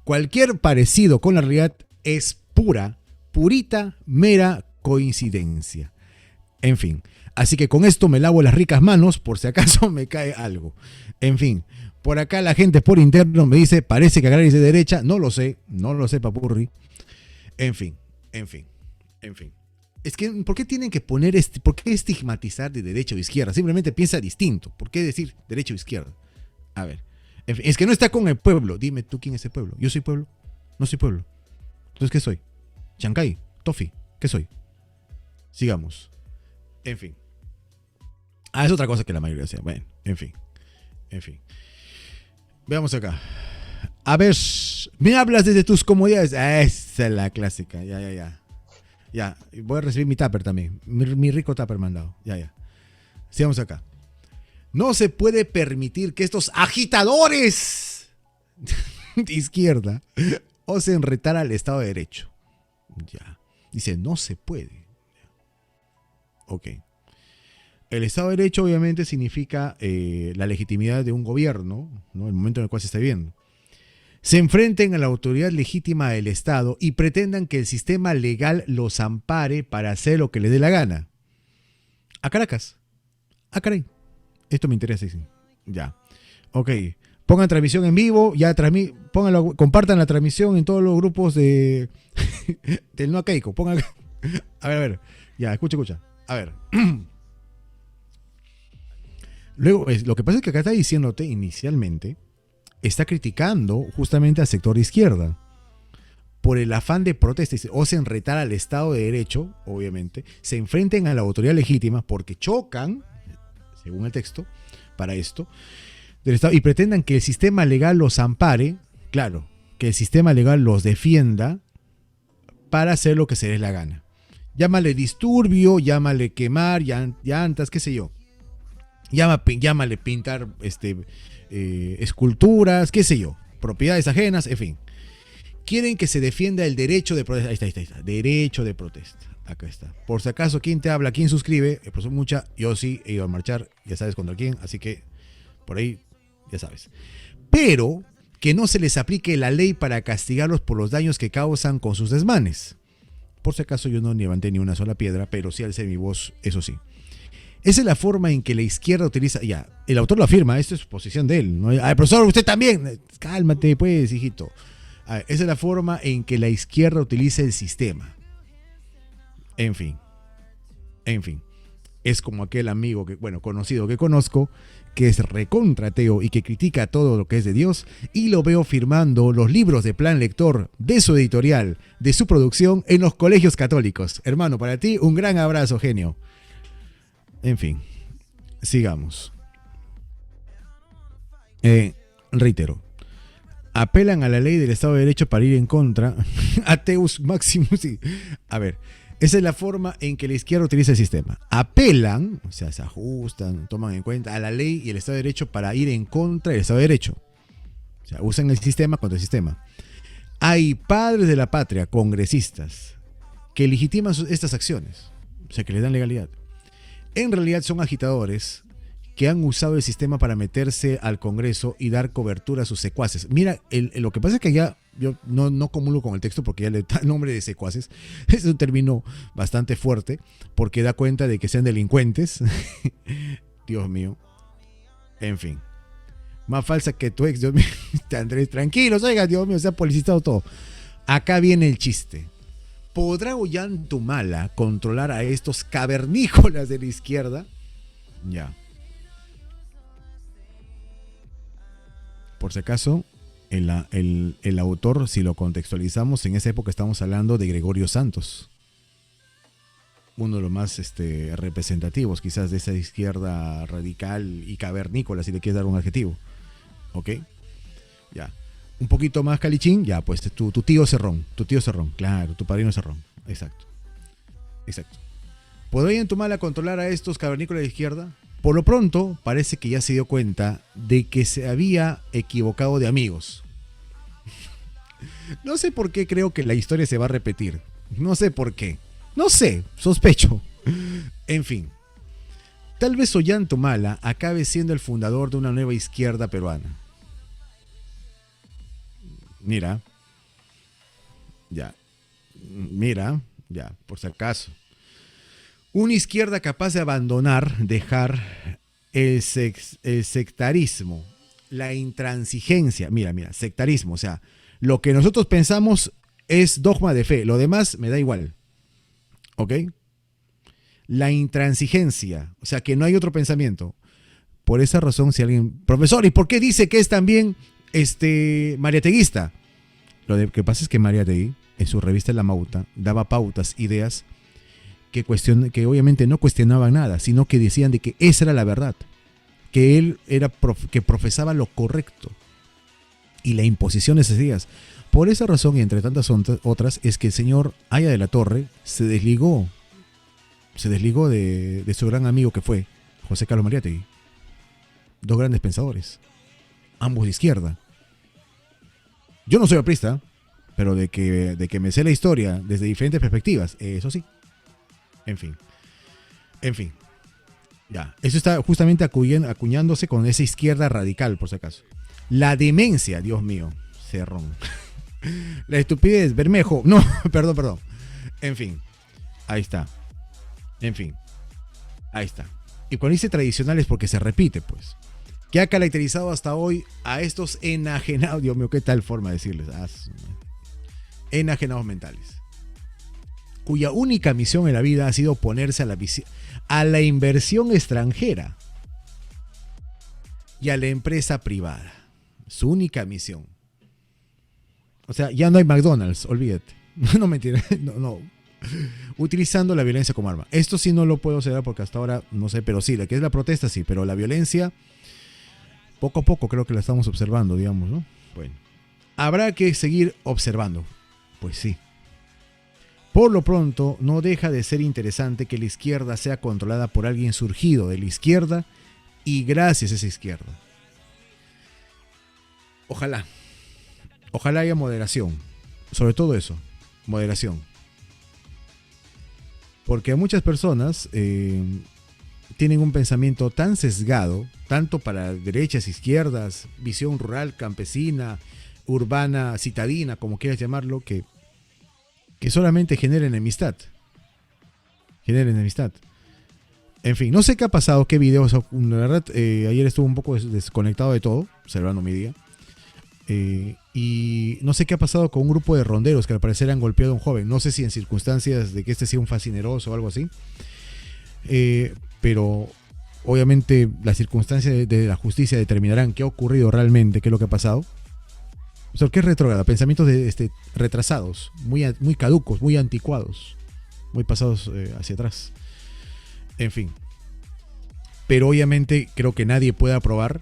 [SPEAKER 1] Cualquier parecido con la realidad es purita, mera coincidencia. En fin, así que con esto me lavo las ricas manos por si acaso me cae algo. En fin, por acá la gente por interno me dice, parece que Agraria es de derecha. No lo sé, papurri. En fin. Es que, ¿por qué tienen que poner, por qué estigmatizar de derecha o izquierda? Simplemente piensa distinto. ¿Por qué decir derecha o izquierda? A ver, en fin, es que no está con el pueblo. Dime tú quién es el pueblo. ¿Yo soy pueblo? No soy pueblo. Entonces, ¿qué soy? Chancay, Tofi, ¿qué soy? Sigamos. En fin. Es otra cosa que la mayoría sea. Bueno, en fin. Veamos acá. A ver, me hablas desde tus comodidades. Esa es la clásica. Ya, voy a recibir mi tupper también. Mi rico tupper mandado. Ya. Sigamos acá. No se puede permitir que estos agitadores de izquierda osen retar al Estado de Derecho. Ya. Dice, no se puede. Ok. El Estado de Derecho obviamente significa la legitimidad de un gobierno, ¿no? El momento en el cual se está viviendo. Se enfrenten a la autoridad legítima del Estado y pretendan que el sistema legal los ampare para hacer lo que les dé la gana. A Caracas. Caray. Esto me interesa, dicen. Ya. Ok. Pongan transmisión en vivo, pónganlo, compartan la transmisión en todos los grupos de del No Keiko. Pongan. A ver. Ya, escucha. A ver. Luego, lo que pasa es que acá está diciéndote inicialmente, está criticando justamente al sector de izquierda por el afán de protesta, osen retar al Estado de Derecho, obviamente, se enfrenten a la autoridad legítima porque chocan, según el texto, para esto, del Estado, y pretendan que el sistema legal los ampare, claro, que el sistema legal los defienda para hacer lo que se les la gana. Llámale disturbio, llámale quemar, llantas, qué sé yo. Llámale pintar esculturas, qué sé yo, propiedades ajenas, en fin. Quieren que se defienda el derecho de protesta. Ahí está. Derecho de protesta. Acá está. Por si acaso, ¿quién te habla? ¿Quién suscribe? El profesor Mucha. Yo sí he ido a marchar, ya sabes contra quién, así que por ahí, ya sabes. Pero que no se les aplique la ley para castigarlos por los daños que causan con sus desmanes. Por si acaso, yo no levanté ni una sola piedra, pero sí alcé mi voz, eso sí. Esa es la forma en que la izquierda utiliza. Ya, el autor lo afirma, esto es posición de él, ¿no? Profesor, usted también. Cálmate, pues, hijito. Esa es la forma en que la izquierda utiliza el sistema. En fin. Es como aquel amigo conocido que conozco, que es recontrateo y que critica todo lo que es de Dios, y lo veo firmando los libros de plan lector de su editorial, de su producción, en los colegios católicos. Hermano, para ti, un gran abrazo, genio. En fin, sigamos. Reitero, apelan a la ley del Estado de Derecho para ir en contra. Ateus Maximus. Sí. A ver, esa es la forma en que la izquierda utiliza el sistema. Apelan, o sea, se ajustan, toman en cuenta a la ley y el Estado de Derecho para ir en contra del Estado de Derecho. O sea, usan el sistema contra el sistema. Hay padres de la patria, congresistas, que legitiman estas acciones, o sea, que les dan legalidad. En realidad son agitadores que han usado el sistema para meterse al Congreso y dar cobertura a sus secuaces. Mira, lo que pasa es que ya yo no comulgo con el texto porque ya le da el nombre de secuaces. Es un término bastante fuerte porque da cuenta de que sean delincuentes. Dios mío. En fin. Más falsa que tu ex, Dios mío. Andrés, tranquilos, oiga, Dios mío, se ha policizado todo. Acá viene el chiste. ¿Podrá Ollantumala controlar a estos cavernícolas de la izquierda? Ya. Por si acaso, el autor, si lo contextualizamos, en esa época estamos hablando de Gregorio Santos. Uno de los más representativos, quizás, de esa izquierda radical y cavernícola, si le quieres dar un adjetivo. ¿Ok? Ya. Un poquito más calichín, ya, pues tu tío Cerrón, claro, tu padrino Cerrón, exacto. ¿Podría Ollantumala controlar a estos cavernícolas de izquierda? Por lo pronto, parece que ya se dio cuenta de que se había equivocado de amigos. No sé por qué creo que la historia se va a repetir, No sé por qué. No sé, sospecho. En fin. Tal vez Ollantumala acabe siendo el fundador de una nueva izquierda peruana. Mira. Ya. Mira. Ya, por si acaso. Una izquierda capaz de abandonar, dejar el sectarismo, la intransigencia. Mira, sectarismo. O sea, lo que nosotros pensamos es dogma de fe. Lo demás me da igual. ¿Ok? La intransigencia. O sea, que no hay otro pensamiento. Por esa razón, si alguien... Profesor, ¿y por qué dice que es también mariateguista? Lo que pasa es que Mariátegui, en su revista La Mauta, daba pautas, ideas que obviamente no cuestionaban nada, sino que decían de que esa era la verdad, que él que profesaba lo correcto y la imposición de esas ideas. Por esa razón y entre tantas otras es que el señor Haya de la Torre se desligó de su gran amigo que fue José Carlos Mariátegui. Dos grandes pensadores, ambos de izquierda. Yo no soy aprista, pero de que me sé la historia desde diferentes perspectivas, eso sí. En fin. Ya, eso está justamente acuñándose con esa izquierda radical, por si acaso. La demencia, Dios mío, Cerrón. La estupidez, Bermejo. No, perdón. En fin, ahí está. Y cuando dice tradicional es porque se repite, pues. Que ha caracterizado hasta hoy a estos enajenados. Dios mío, qué tal forma de decirles. Enajenados mentales. Cuya única misión en la vida ha sido oponerse a la inversión extranjera y a la empresa privada. Su única misión. O sea, ya no hay McDonald's, olvídate. No, mentira, no. Utilizando la violencia como arma. Esto sí no lo puedo hacer porque hasta ahora no sé, pero sí, la que es la protesta sí, pero la violencia poco a poco creo que la estamos observando, digamos, ¿no? Bueno, habrá que seguir observando. Pues sí. Por lo pronto, no deja de ser interesante que la izquierda sea controlada por alguien surgido de la izquierda y gracias a esa izquierda. Ojalá haya moderación. Sobre todo eso, moderación. Porque muchas personas tienen un pensamiento tan sesgado, tanto para derechas, izquierdas, visión rural, campesina, urbana, citadina, como quieras llamarlo, que solamente genera enemistad. En fin, no sé qué ha pasado, qué videos. La verdad, ayer estuve un poco desconectado de todo, observando mi día. Y no sé qué ha pasado con un grupo de ronderos que al parecer han golpeado a un joven. No sé si en circunstancias de que este sea un fascineroso o algo así. Pero obviamente las circunstancias de la justicia determinarán qué ha ocurrido realmente, qué es lo que ha pasado. O sea, ¿qué es retrógrada? Pensamientos retrasados, muy caducos, muy anticuados, muy pasados hacia atrás. En fin. Pero obviamente creo que nadie puede aprobar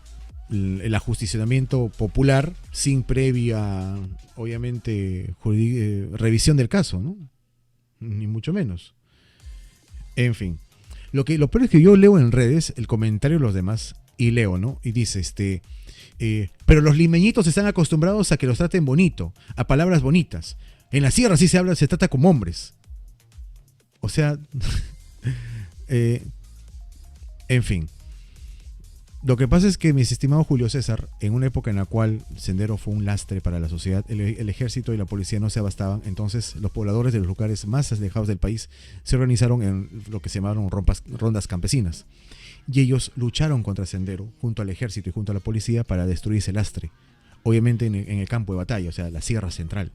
[SPEAKER 1] el ajusticionamiento popular sin previa, obviamente, revisión del caso, ¿no? Ni mucho menos. En fin. Lo peor es que yo leo en redes el comentario de los demás y leo, ¿no? Y dice, pero los limeñitos están acostumbrados a que los traten bonito, a palabras bonitas. En la sierra sí se trata como hombres. O sea, en fin. Lo que pasa es que, mis estimados Julio César, en una época en la cual Sendero fue un lastre para la sociedad, el ejército y la policía no se abastaban, entonces los pobladores de los lugares más alejados del país se organizaron en lo que se llamaron rondas campesinas. Y ellos lucharon contra Sendero, junto al ejército y junto a la policía, para destruir ese lastre. Obviamente en el campo de batalla, o sea, la Sierra Central.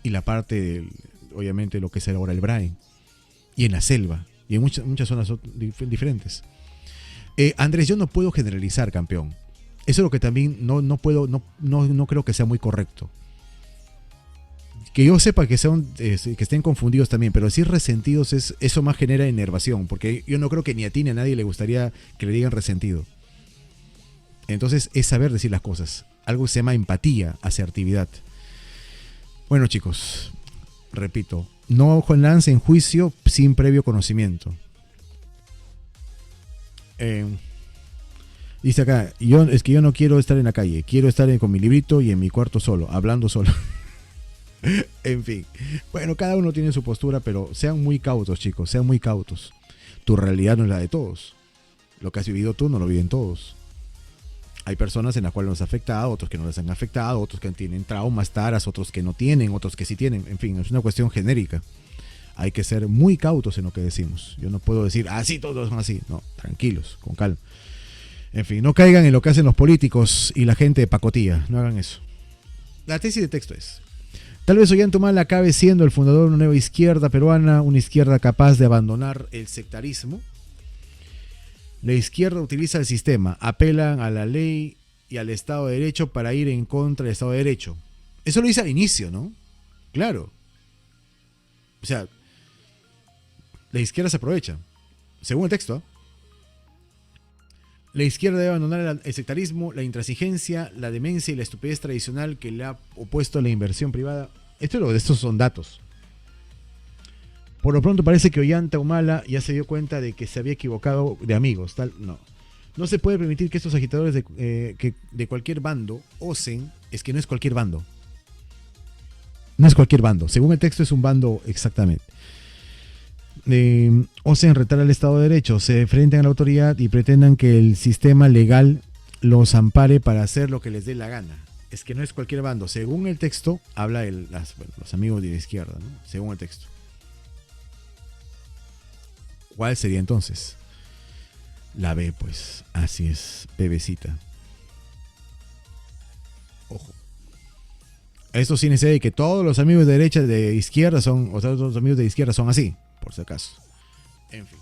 [SPEAKER 1] Y la parte, obviamente, lo que es ahora el Brain. Y en la selva. Y en muchas zonas diferentes. Andrés, yo no puedo generalizar, campeón. Eso es lo que también no creo que sea muy correcto. Que yo sepa que estén confundidos también, pero decir resentidos, eso más genera enervación, porque yo no creo que ni a ti ni a nadie le gustaría que le digan resentido. Entonces es saber decir las cosas. Algo se llama empatía, asertividad. Bueno, chicos, repito, no lancen juicio sin previo conocimiento. Dice acá, yo no quiero estar en la calle, quiero estar con mi librito y en mi cuarto solo, hablando solo. En fin. Bueno, cada uno tiene su postura, pero sean muy cautos, chicos, sean muy cautos. Tu realidad no es la de todos. Lo que has vivido tú no lo viven todos. Hay personas en las cuales nos ha afectado, otros que no les han afectado, otros que tienen traumas, taras, otros que no tienen, otros que sí tienen. En fin, es una cuestión genérica. Hay que ser muy cautos en lo que decimos. Yo no puedo decir, sí, todos son así. No, tranquilos, con calma. En fin, no caigan en lo que hacen los políticos y la gente de pacotilla. No hagan eso. La tesis de texto es: tal vez Ollanta acabe siendo el fundador de una nueva izquierda peruana, una izquierda capaz de abandonar el sectarismo. La izquierda utiliza el sistema, apelan a la ley y al Estado de Derecho para ir en contra del Estado de Derecho. Eso lo dice al inicio, ¿no? Claro. O sea, la izquierda se aprovecha. Según el texto, la izquierda debe abandonar el sectarismo, la intransigencia, la demencia y la estupidez tradicional que le ha opuesto a la inversión privada. Estos son datos. Por lo pronto parece que Ollanta Humala ya se dio cuenta de que se había equivocado de amigos. No se puede permitir que estos agitadores de cualquier bando osen. Es que no es cualquier bando. No es cualquier bando. Según el texto es un bando exactamente. Osen retar al Estado de Derecho, se enfrentan a la autoridad y pretendan que el sistema legal los ampare para hacer lo que les dé la gana. Es que no es cualquier bando. Según el texto, habla los amigos de la izquierda, ¿no? Según el texto. ¿Cuál sería entonces? La B, pues. Así es, bebecita. Ojo. Esto sí necesita que todos los amigos de derecha, de izquierda todos los amigos de izquierda son así, por si acaso. En fin.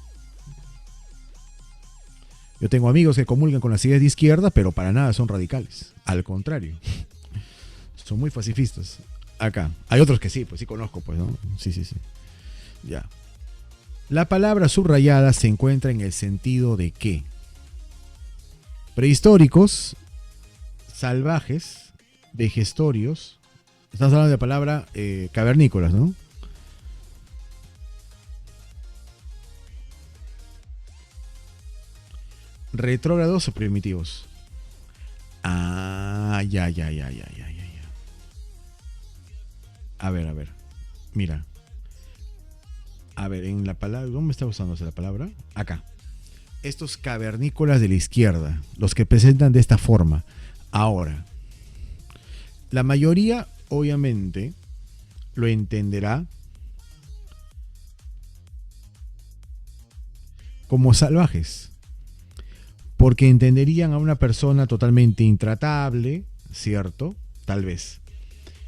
[SPEAKER 1] Yo tengo amigos que comulgan con las ideas de izquierda, pero para nada son radicales. Al contrario. Son muy pacifistas. Acá. Hay otros que sí, pues sí conozco, pues, ¿no? Sí. Ya. La palabra subrayada se encuentra en el sentido de ¿qué? Prehistóricos, salvajes, vejestorios. Estamos hablando de la palabra cavernícolas, ¿no? Retrógrados o primitivos. Ya. A ver. Mira. A ver, en la palabra, ¿dónde está usándose la palabra? Acá. Estos cavernícolas de la izquierda, los que presentan de esta forma. Ahora, la mayoría, obviamente, lo entenderá como salvajes. Porque entenderían a una persona totalmente intratable, ¿cierto? Tal vez.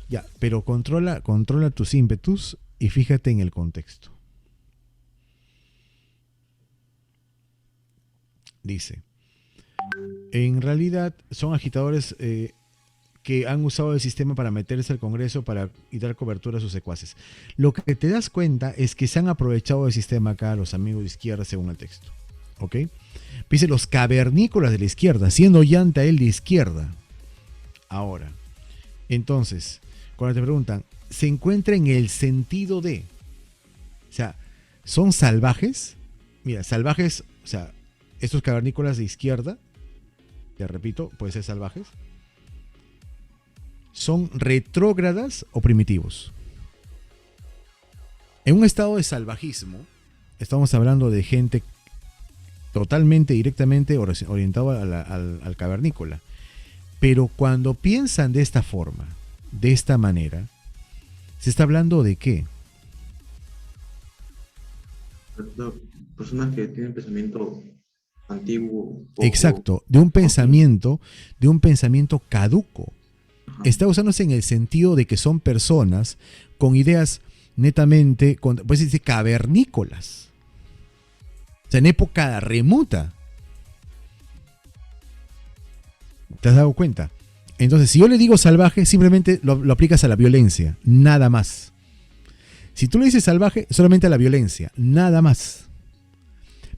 [SPEAKER 1] Ya, pero controla tus ímpetus y fíjate en el contexto. Dice, en realidad son agitadores que han usado el sistema para meterse al Congreso y dar cobertura a sus secuaces. Lo que te das cuenta es que se han aprovechado del sistema acá los amigos de izquierda según el texto. ¿Ok? Dice los cavernícolas de la izquierda, siendo Ollanta él de izquierda. Ahora, entonces, cuando te preguntan, se encuentra en el sentido de, o sea, ¿son salvajes? Mira, salvajes, o sea, estos cavernícolas de izquierda, te repito, pueden ser salvajes, ¿son retrógradas o primitivos? En un estado de salvajismo, estamos hablando de gente totalmente, directamente orientada al cavernícola. Pero cuando piensan de esta forma, de esta manera, ¿se está hablando de qué?
[SPEAKER 2] Personas que tienen pensamiento antiguo.
[SPEAKER 1] Exacto, de un pensamiento caduco.
[SPEAKER 2] Ajá.
[SPEAKER 1] Está usándose en el sentido de que son personas con ideas netamente, pues dice cavernícolas. O sea, en época remota. ¿Te has dado cuenta? Entonces, si yo le digo salvaje, simplemente lo aplicas a la violencia, nada más. Si tú le dices salvaje, solamente a la violencia, nada más.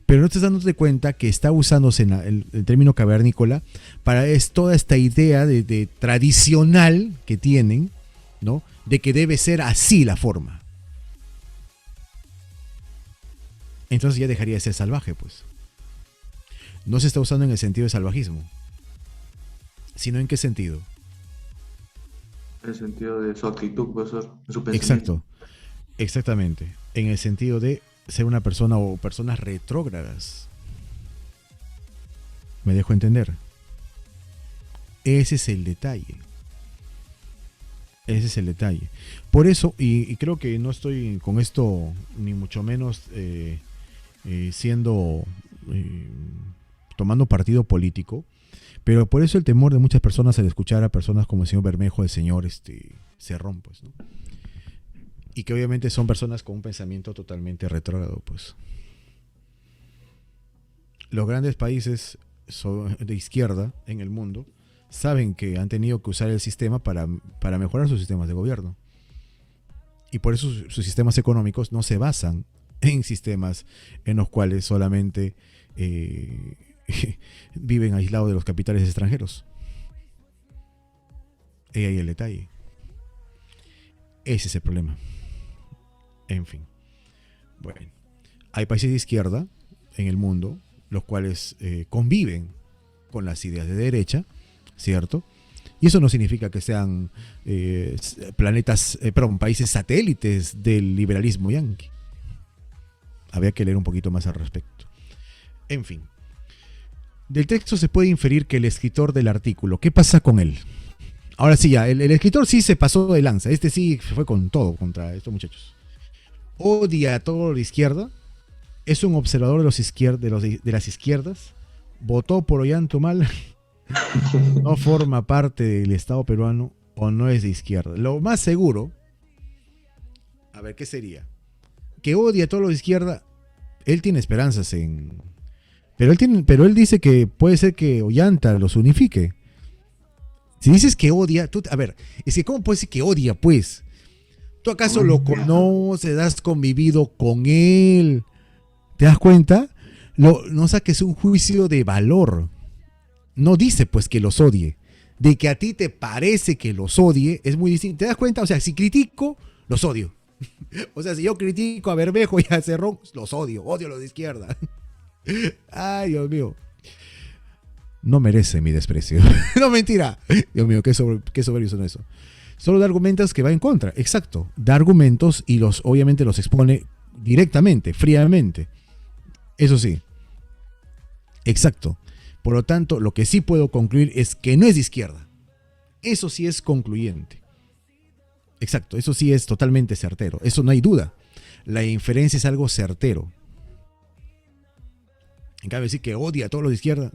[SPEAKER 1] Pero no estás dándote cuenta que está usándose el término cavernícola para toda esta idea de tradicional que tienen, ¿no? De que debe ser así la forma. Entonces ya dejaría de ser salvaje, pues. No se está usando en el sentido de salvajismo. ¿Sino en qué sentido?
[SPEAKER 2] En el sentido de su actitud, profesor, de su pensamiento.
[SPEAKER 1] Exacto, exactamente. En el sentido de ser una persona o personas retrógradas. ¿Me dejo entender? Ese es el detalle. Ese es el detalle. Por eso, y creo que no estoy con esto, ni mucho menos siendo, eh, tomando partido político, pero por eso el temor de muchas personas al escuchar a personas como el señor Bermejo, el señor Cerrón, pues, ¿no? Y que obviamente son personas con un pensamiento totalmente retrógrado, pues. Los grandes países de izquierda en el mundo saben que han tenido que usar el sistema para mejorar sus sistemas de gobierno. Y por eso sus sistemas económicos no se basan en sistemas en los cuales solamente viven aislados de los capitales extranjeros. Y ahí el detalle. Ese es el problema. En fin. Bueno. Hay países de izquierda en el mundo los cuales conviven con las ideas de derecha, ¿cierto? Y eso no significa que sean países satélites del liberalismo yanqui. Habría que leer un poquito más al respecto. En fin. Del texto se puede inferir que el escritor del artículo, ¿qué pasa con él? Ahora sí, ya, el escritor sí se pasó de lanza. Este sí fue con todo contra estos muchachos. Odia a todo de izquierda. Es un observador de las izquierdas. Votó por Ollantaytamala. No forma parte del Estado peruano o no es de izquierda. Lo más seguro, a ver, ¿qué sería? Que odia a todos los de izquierda. Él tiene esperanzas en... Pero él dice que puede ser que Ollanta los unifique. Si dices que odia, a ver, es que ¿cómo puedes decir que odia, pues? ¿Tú acaso lo conoces, has convivido con él? ¿Te das cuenta? No saques un juicio de valor. No dice pues que los odie. De que a ti te parece que los odie es muy distinto. ¿Te das cuenta? O sea, si critico, los odio. O sea, si yo critico a Bermejo y a Cerrón, los odio. Odio a los de izquierda. Ay, Dios mío. No merece mi desprecio. No, mentira. Dios mío, qué soberbio son eso. Solo da argumentos que va en contra. Exacto. Da argumentos y obviamente los expone directamente, fríamente. Eso sí. Exacto. Por lo tanto, lo que sí puedo concluir es que no es de izquierda. Eso sí es concluyente. Exacto. Eso sí es totalmente certero. Eso no hay duda. La inferencia es algo certero. En cambio, decir que odia a todos los de izquierda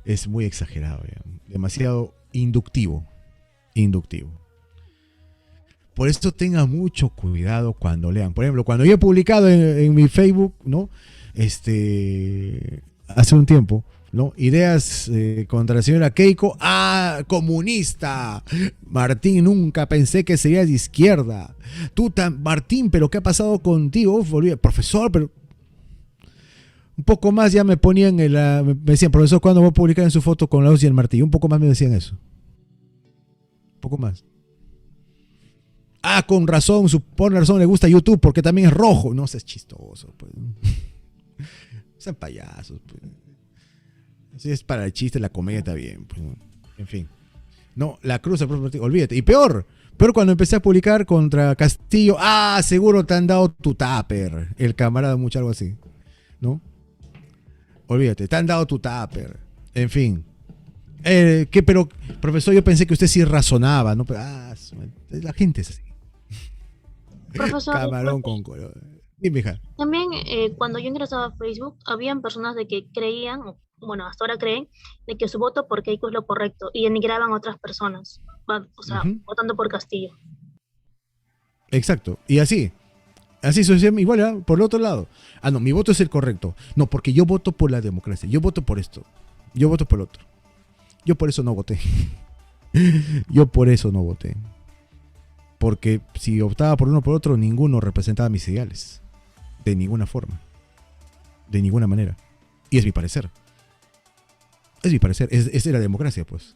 [SPEAKER 1] es muy exagerado. ¿Ya? Demasiado inductivo. Por eso tenga mucho cuidado cuando lean. Por ejemplo, cuando yo he publicado en mi Facebook, ¿no? Hace un tiempo, ¿no? Ideas contra la señora Keiko. ¡Ah, comunista! Martín, nunca pensé que serías de izquierda. Martín, ¿pero qué ha pasado contigo? Profesor, pero... Un poco más ya me ponían me decían, profesor, ¿cuándo voy a publicar en su foto con la hoz y el martillo? Un poco más me decían eso. Un poco más. Ah, con razón, por razón le gusta YouTube porque también es rojo. No seas chistoso, pues. Sean payasos, pues. Si es para el chiste, la comedia está bien, pues. En fin. No, la cruz, olvídate. Y peor cuando empecé a publicar contra Castillo. Ah, seguro te han dado tu tupper. El camarada mucho algo así. ¿No? Olvídate, te han dado tu tupper. En fin. Pero, profesor, yo pensé que usted sí razonaba, ¿no? Pero, la gente es así.
[SPEAKER 3] Profesor,
[SPEAKER 1] Camarón con color. Dime, hija.
[SPEAKER 3] también cuando yo ingresaba a Facebook, habían personas de que creían, bueno, hasta ahora creen, de que su voto por Keiko es lo correcto y denigraban a otras personas, o sea, votando por Castillo.
[SPEAKER 1] Exacto. Y así sucede igual, ¿eh? Por el otro lado. Ah, no, mi voto es el correcto. No, porque yo voto por la democracia. Yo voto por esto. Yo voto por el otro. Yo por eso no voté. Porque si optaba por uno o por otro, ninguno representaba mis ideales. De ninguna forma. De ninguna manera. Y es mi parecer. Es la democracia, pues.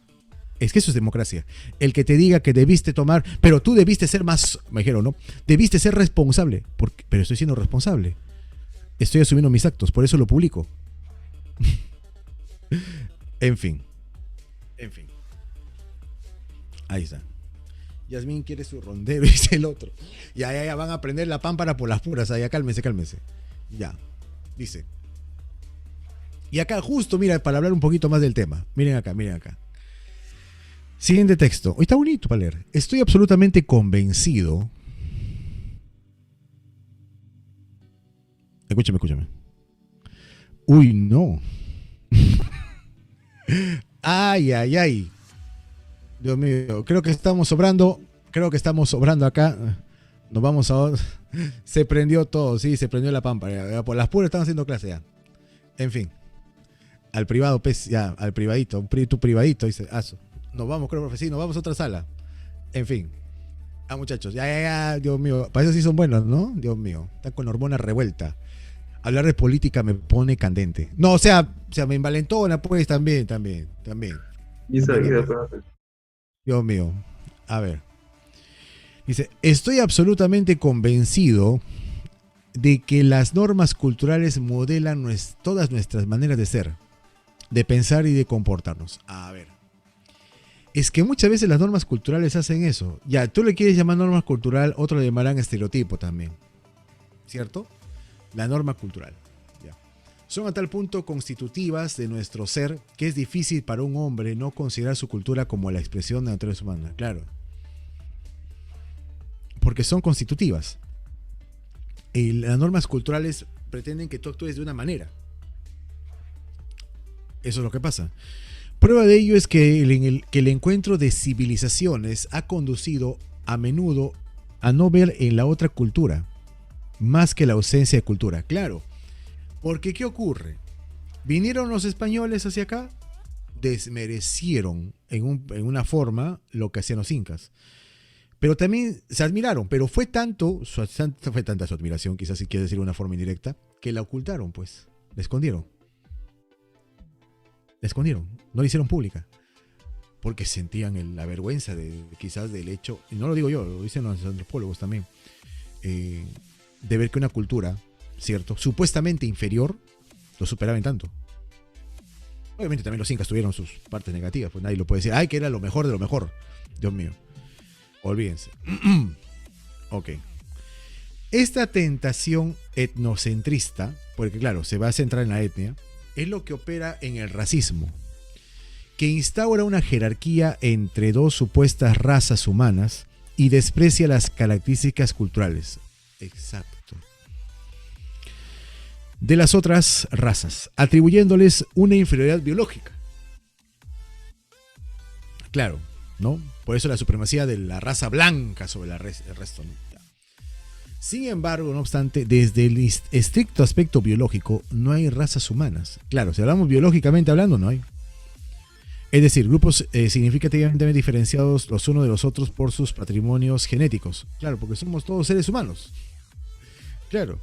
[SPEAKER 1] Es que eso es democracia. El que te diga que debiste tomar, pero tú debiste ser más, me dijeron, ¿no? Debiste ser responsable. Pero estoy siendo responsable. Estoy asumiendo mis actos, por eso lo publico. En fin. Ahí está. Yasmín quiere su rondero, dice el otro. Ya, van a prender la pámpara por las puras. Ya, cálmese. Ya, dice. Y acá justo, mira, para hablar un poquito más del tema. Miren acá. Siguiente texto. Hoy está bonito para leer. Estoy absolutamente convencido. Escúchame. Uy, no. Ay. Dios mío, creo que estamos sobrando acá. Nos vamos a... Se prendió todo, sí, se prendió la pámpara. Por las puras están haciendo clase ya. En fin. Al privado, pues, ya, al privadito. Tu privadito, dice. Nos vamos, creo, profe, sí, nos vamos a otra sala. En fin. Muchachos, ya, Dios mío. Para eso sí son buenos, ¿no? Dios mío. Están con hormona revuelta. Hablar de política me pone candente. No, o sea, me envalentona, pues, también.
[SPEAKER 2] Y sabía, profe.
[SPEAKER 1] Dios mío. A ver. Dice, estoy absolutamente convencido de que las normas culturales modelan todas nuestras maneras de ser, de pensar y de comportarnos. A ver. Es que muchas veces las normas culturales hacen eso. Ya, tú le quieres llamar norma cultural, otros le llamarán estereotipo también. ¿Cierto? La norma cultural. Ya. Son a tal punto constitutivas de nuestro ser que es difícil para un hombre no considerar su cultura como la expresión de la naturaleza humana. Claro. Porque son constitutivas. Y las normas culturales pretenden que tú actúes de una manera. Eso es lo que pasa. Prueba de ello es que el encuentro de civilizaciones ha conducido a menudo a no ver en la otra cultura más que la ausencia de cultura. Claro, porque ¿qué ocurre? Vinieron los españoles hacia acá, desmerecieron en una forma lo que hacían los incas. Pero también se admiraron, pero fue tanta su admiración, quizás si quiere decir de una forma indirecta, que la ocultaron, pues, la escondieron. No la hicieron pública, porque sentían la vergüenza quizás del hecho, y no lo digo yo, lo dicen los antropólogos también, de ver que una cultura, ¿cierto?, supuestamente inferior, lo superaba en tanto. Obviamente también los incas tuvieron sus partes negativas, pues nadie lo puede decir, que era lo mejor de lo mejor. Dios mío, olvídense. Ok. Esta tentación etnocentrista, porque claro, se va a centrar en la etnia, es lo que opera en el racismo, que instaura una jerarquía entre dos supuestas razas humanas y desprecia las características culturales. Exacto. De las otras razas, atribuyéndoles una inferioridad biológica. Claro, ¿no? Por eso la supremacía de la raza blanca sobre el resto, ¿no? Sin embargo, no obstante, desde el estricto aspecto biológico, no hay razas humanas. Claro, si hablamos biológicamente hablando, no hay. Es decir, grupos significativamente diferenciados los unos de los otros por sus patrimonios genéticos. Claro, porque somos todos seres humanos. Claro.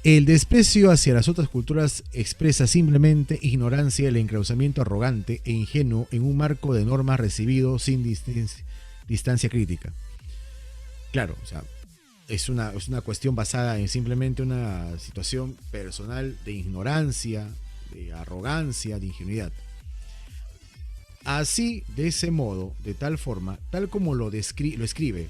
[SPEAKER 1] El desprecio hacia las otras culturas expresa simplemente ignorancia y el enclaustramiento arrogante e ingenuo en un marco de normas recibido sin distancia crítica. Claro, o sea, es una cuestión basada en simplemente una situación personal de ignorancia, de arrogancia, de ingenuidad. Así, de ese modo, de tal forma, tal como lo escribe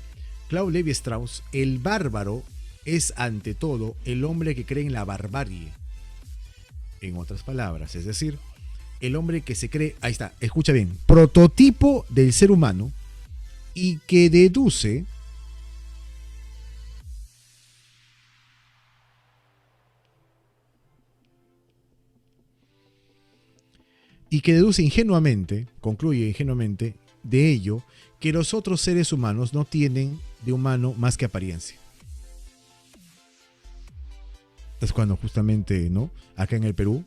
[SPEAKER 1] Claude Lévi-Strauss, el bárbaro es ante todo el hombre que cree en la barbarie. En otras palabras, es decir, el hombre que se cree, ahí está, escucha bien, prototipo del ser humano y que deduce ingenuamente, concluye ingenuamente, de ello, que los otros seres humanos no tienen de humano más que apariencia. Es cuando justamente, ¿no?, acá en el Perú,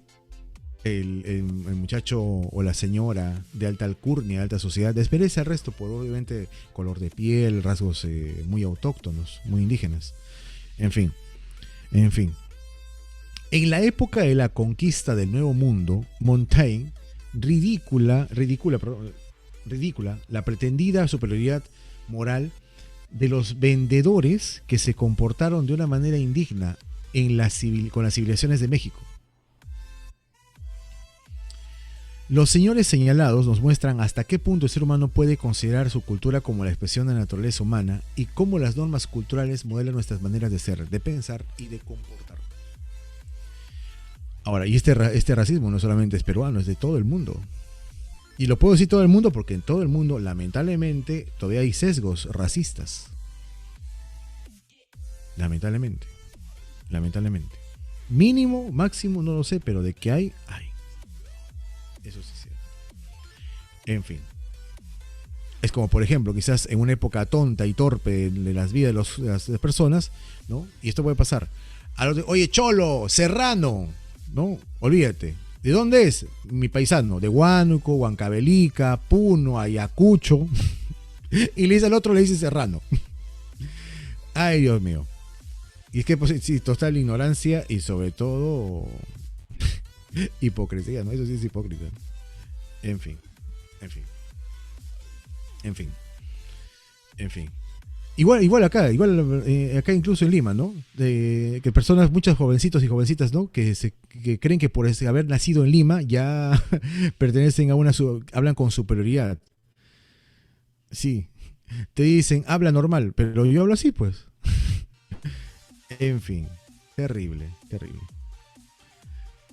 [SPEAKER 1] el muchacho o la señora de alta alcurnia, de alta sociedad, desmerece al resto por obviamente color de piel, rasgos muy autóctonos, muy indígenas. En fin. En la época de la conquista del Nuevo Mundo, Montaigne ridícula la pretendida superioridad moral de los vendedores que se comportaron de una manera indigna con las civilizaciones de México. Los señores señalados nos muestran hasta qué punto el ser humano puede considerar su cultura como la expresión de la naturaleza humana y cómo las normas culturales modelan nuestras maneras de ser, de pensar y de comportarnos. Ahora, y este racismo no solamente es peruano, es de todo el mundo. Y lo puedo decir todo el mundo porque en todo el mundo, lamentablemente, todavía hay sesgos racistas. Lamentablemente. Lamentablemente. Mínimo, máximo, no lo sé, pero de que hay, hay. Eso sí es cierto. En fin. Es como, por ejemplo, quizás en una época tonta y torpe de las vidas de las personas, ¿no? Y esto puede pasar. Oye, Cholo, Serrano, ¿no? Olvídate. ¿De dónde es? Mi paisano. De Huánuco, Huancavelica, Puno, Ayacucho. Y le dice al otro, le dice Serrano. Ay, Dios mío. Y es que, pues, sí, total ignorancia y sobre todo hipocresía, ¿no? Eso sí es hipócrita. En fin. Igual acá incluso en Lima, ¿no? Que personas, muchos jovencitos y jovencitas, ¿no? Que creen que por haber nacido en Lima ya pertenecen a hablan con superioridad. Sí. Te dicen, habla normal, pero yo hablo así, pues. En fin. Terrible.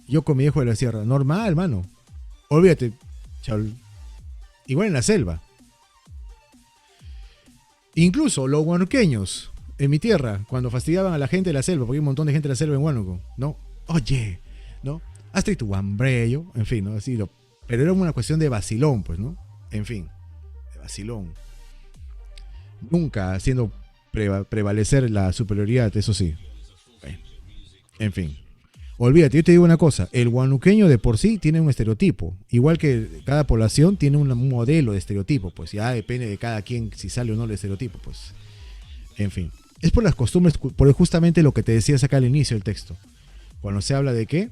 [SPEAKER 1] Yo con mi hijo de la sierra, normal, mano. Olvídate, chaval. Igual en la selva. Incluso los huanuqueños, en mi tierra, cuando fastidiaban a la gente de la selva, porque hay un montón de gente de la selva en Huánuco, ¿no? Oye, ¿no? Has traído tu guambrello, en fin, ¿no? Así pero era una cuestión de vacilón, pues, ¿no? En fin, de vacilón. Nunca haciendo prevalecer la superioridad, eso sí. Bueno, en fin. Olvídate, yo te digo una cosa, el huanuqueño de por sí tiene un estereotipo, igual que cada población tiene un modelo de estereotipo, pues ya depende de cada quien si sale o no el estereotipo, pues. En fin, es por las costumbres, por justamente lo que te decías acá al inicio del texto, cuando se habla de ¿qué?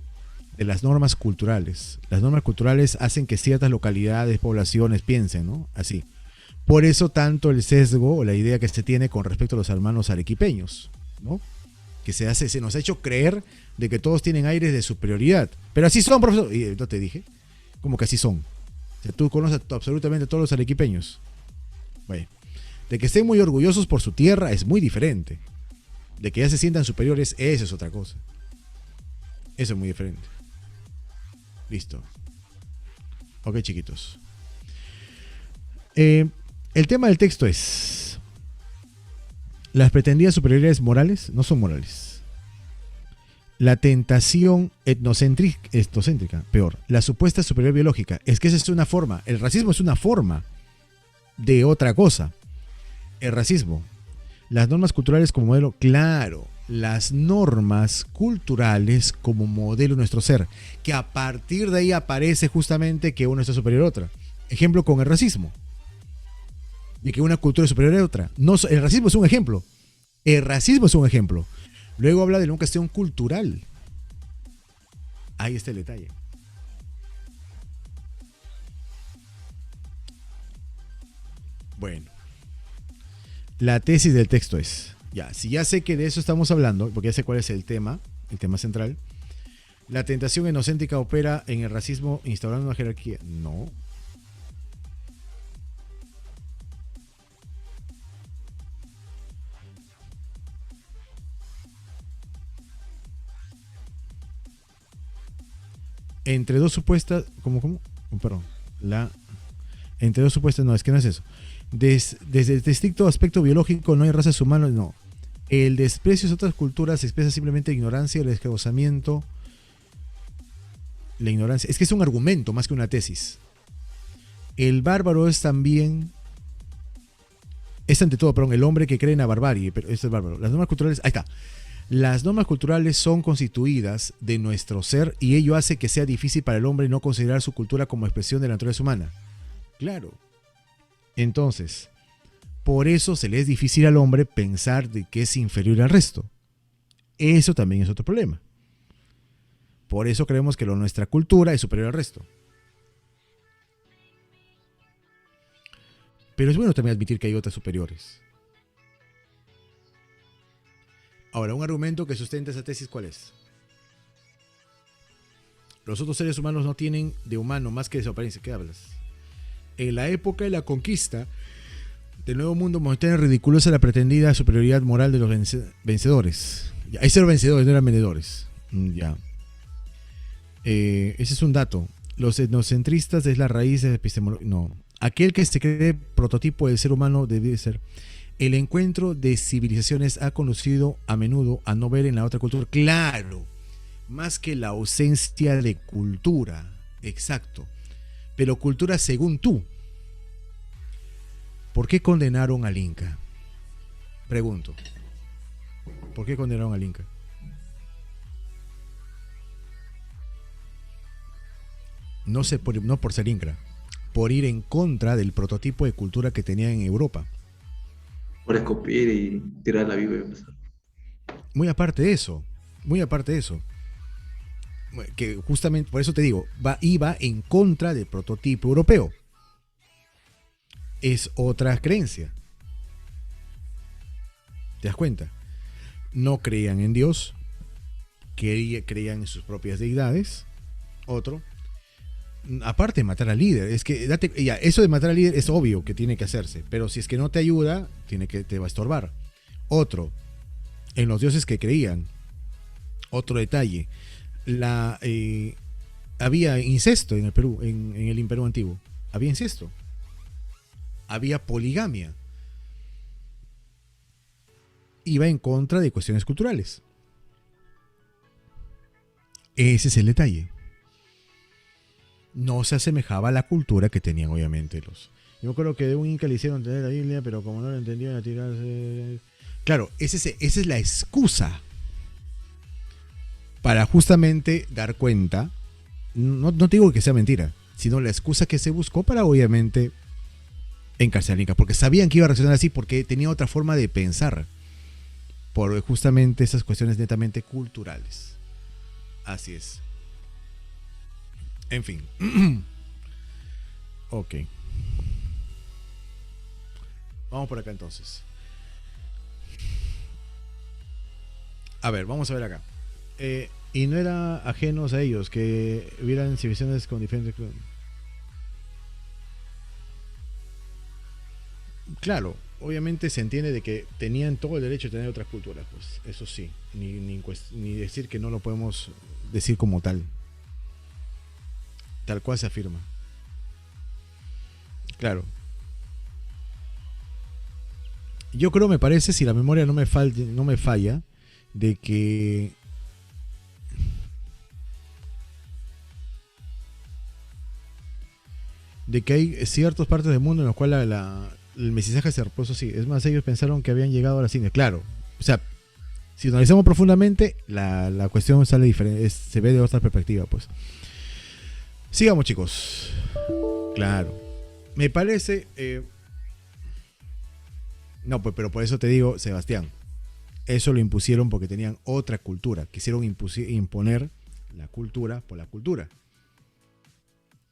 [SPEAKER 1] De las normas culturales. Las normas culturales hacen que ciertas localidades, poblaciones piensen, ¿no? Así. Por eso tanto el sesgo o la idea que se tiene con respecto a los hermanos arequipeños, ¿no? Que se nos ha hecho creer de que todos tienen aires de superioridad. Pero así son, profesor. Y no te dije. ¿Cómo que así son? O sea, tú conoces absolutamente a todos los arequipeños. Bueno, de que estén muy orgullosos por su tierra es muy diferente. De que ya se sientan superiores, eso es otra cosa. Eso es muy diferente. Listo. Ok, chiquitos. El tema del texto es: las pretendidas superioridades morales no son morales. La tentación etnocéntrica, peor. La supuesta superioridad biológica. Es que esa es una forma. El racismo es una forma de otra cosa. El racismo. Las normas culturales como modelo. Claro, las normas culturales como modelo de nuestro ser. Que a partir de ahí aparece justamente que uno está superior a otra. Ejemplo con el racismo. De que una cultura es superior a otra. No, el racismo es un ejemplo. El racismo es un ejemplo. Luego habla de una cuestión cultural. Ahí está el detalle. Bueno. La tesis del texto es, si ya sé que de eso estamos hablando, porque ya sé cuál es el tema central. La tentación etnocéntrica opera en el racismo instaurando una jerarquía. No. Entre dos supuestas, ¿cómo? Perdón. Entre dos supuestas, no, es que no es eso. Desde el estricto aspecto biológico no hay razas humanas, no. El desprecio a otras culturas expresa simplemente ignorancia, el descauzamiento. La ignorancia. Es que es un argumento más que una tesis. El bárbaro es también. Es ante todo, perdón, el hombre que cree en la barbarie, pero este es bárbaro. Las normas culturales. Ahí está. Las normas culturales son constituidas de nuestro ser y ello hace que sea difícil para el hombre no considerar su cultura como expresión de la naturaleza humana. Claro. Entonces, por eso se le es difícil al hombre pensar de que es inferior al resto. Eso también es otro problema. Por eso creemos que nuestra cultura es superior al resto. Pero es bueno también admitir que hay otras superiores. Ahora, un argumento que sustenta esa tesis, ¿cuál es? Los otros seres humanos no tienen de humano más que de su apariencia. ¿Qué hablas? En la época de la conquista del Nuevo Mundo, monetaria ridiculosa la pretendida superioridad moral de los vencedores. Ya, esos eran vencedores, no eran vendedores. Ya. Ese es un dato. Los etnocentristas es la raíz de la epistemología. No. Aquel que se cree prototipo del ser humano debe ser. El encuentro de civilizaciones ha conducido a menudo a no ver en la otra cultura. Claro. Más que la ausencia de cultura. Exacto. Pero cultura según tú. ¿Por qué condenaron al Inca? Pregunto. ¿Por qué condenaron al Inca? No por ser Inca, por ir en contra del prototipo de cultura que tenían en Europa.
[SPEAKER 2] Por escupir y tirar la Biblia.
[SPEAKER 1] Muy aparte de eso, que justamente por eso te digo, iba en contra del prototipo europeo. Es otra creencia. ¿Te das cuenta? No creían en Dios, creían en sus propias deidades. Otro. Aparte de matar al líder, es que eso de matar al líder es obvio que tiene que hacerse, pero si es que no te ayuda, te va a estorbar. Otro, en los dioses que creían. Otro detalle, había incesto en el Perú, en el Imperio antiguo. Había incesto. Había poligamia. Iba en contra de cuestiones culturales. Ese es el detalle. No se asemejaba a la cultura que tenían obviamente los. Yo creo que de un Inca le hicieron entender la Biblia, pero como no lo entendían a tirarse. Claro, esa es la excusa para justamente dar cuenta. No te digo que sea mentira, sino la excusa que se buscó para obviamente encarcelar al Inca, porque sabían que iba a reaccionar así, porque tenía otra forma de pensar, por justamente esas cuestiones netamente culturales. Así es. En fin. Ok. Vamos por acá entonces. A ver, vamos a ver acá. Y no era ajenos a ellos que hubieran civilizaciones con diferentes. Claro, obviamente se entiende de que tenían todo el derecho de tener otras culturas, pues eso sí, ni decir que no lo podemos decir como tal cual se afirma. Claro. Yo creo, me parece, si la memoria no me falla, de que hay ciertas partes del mundo en las cuales el mestizaje se repuso así. Es más, ellos pensaron que habían llegado a la India. Claro, o sea, si analizamos profundamente, la cuestión sale diferente, se ve de otra perspectiva, pues. Sigamos, chicos. Claro. Me parece. No, pues, pero por eso te digo, Sebastián. Eso lo impusieron porque tenían otra cultura. Quisieron imponer la cultura por la cultura.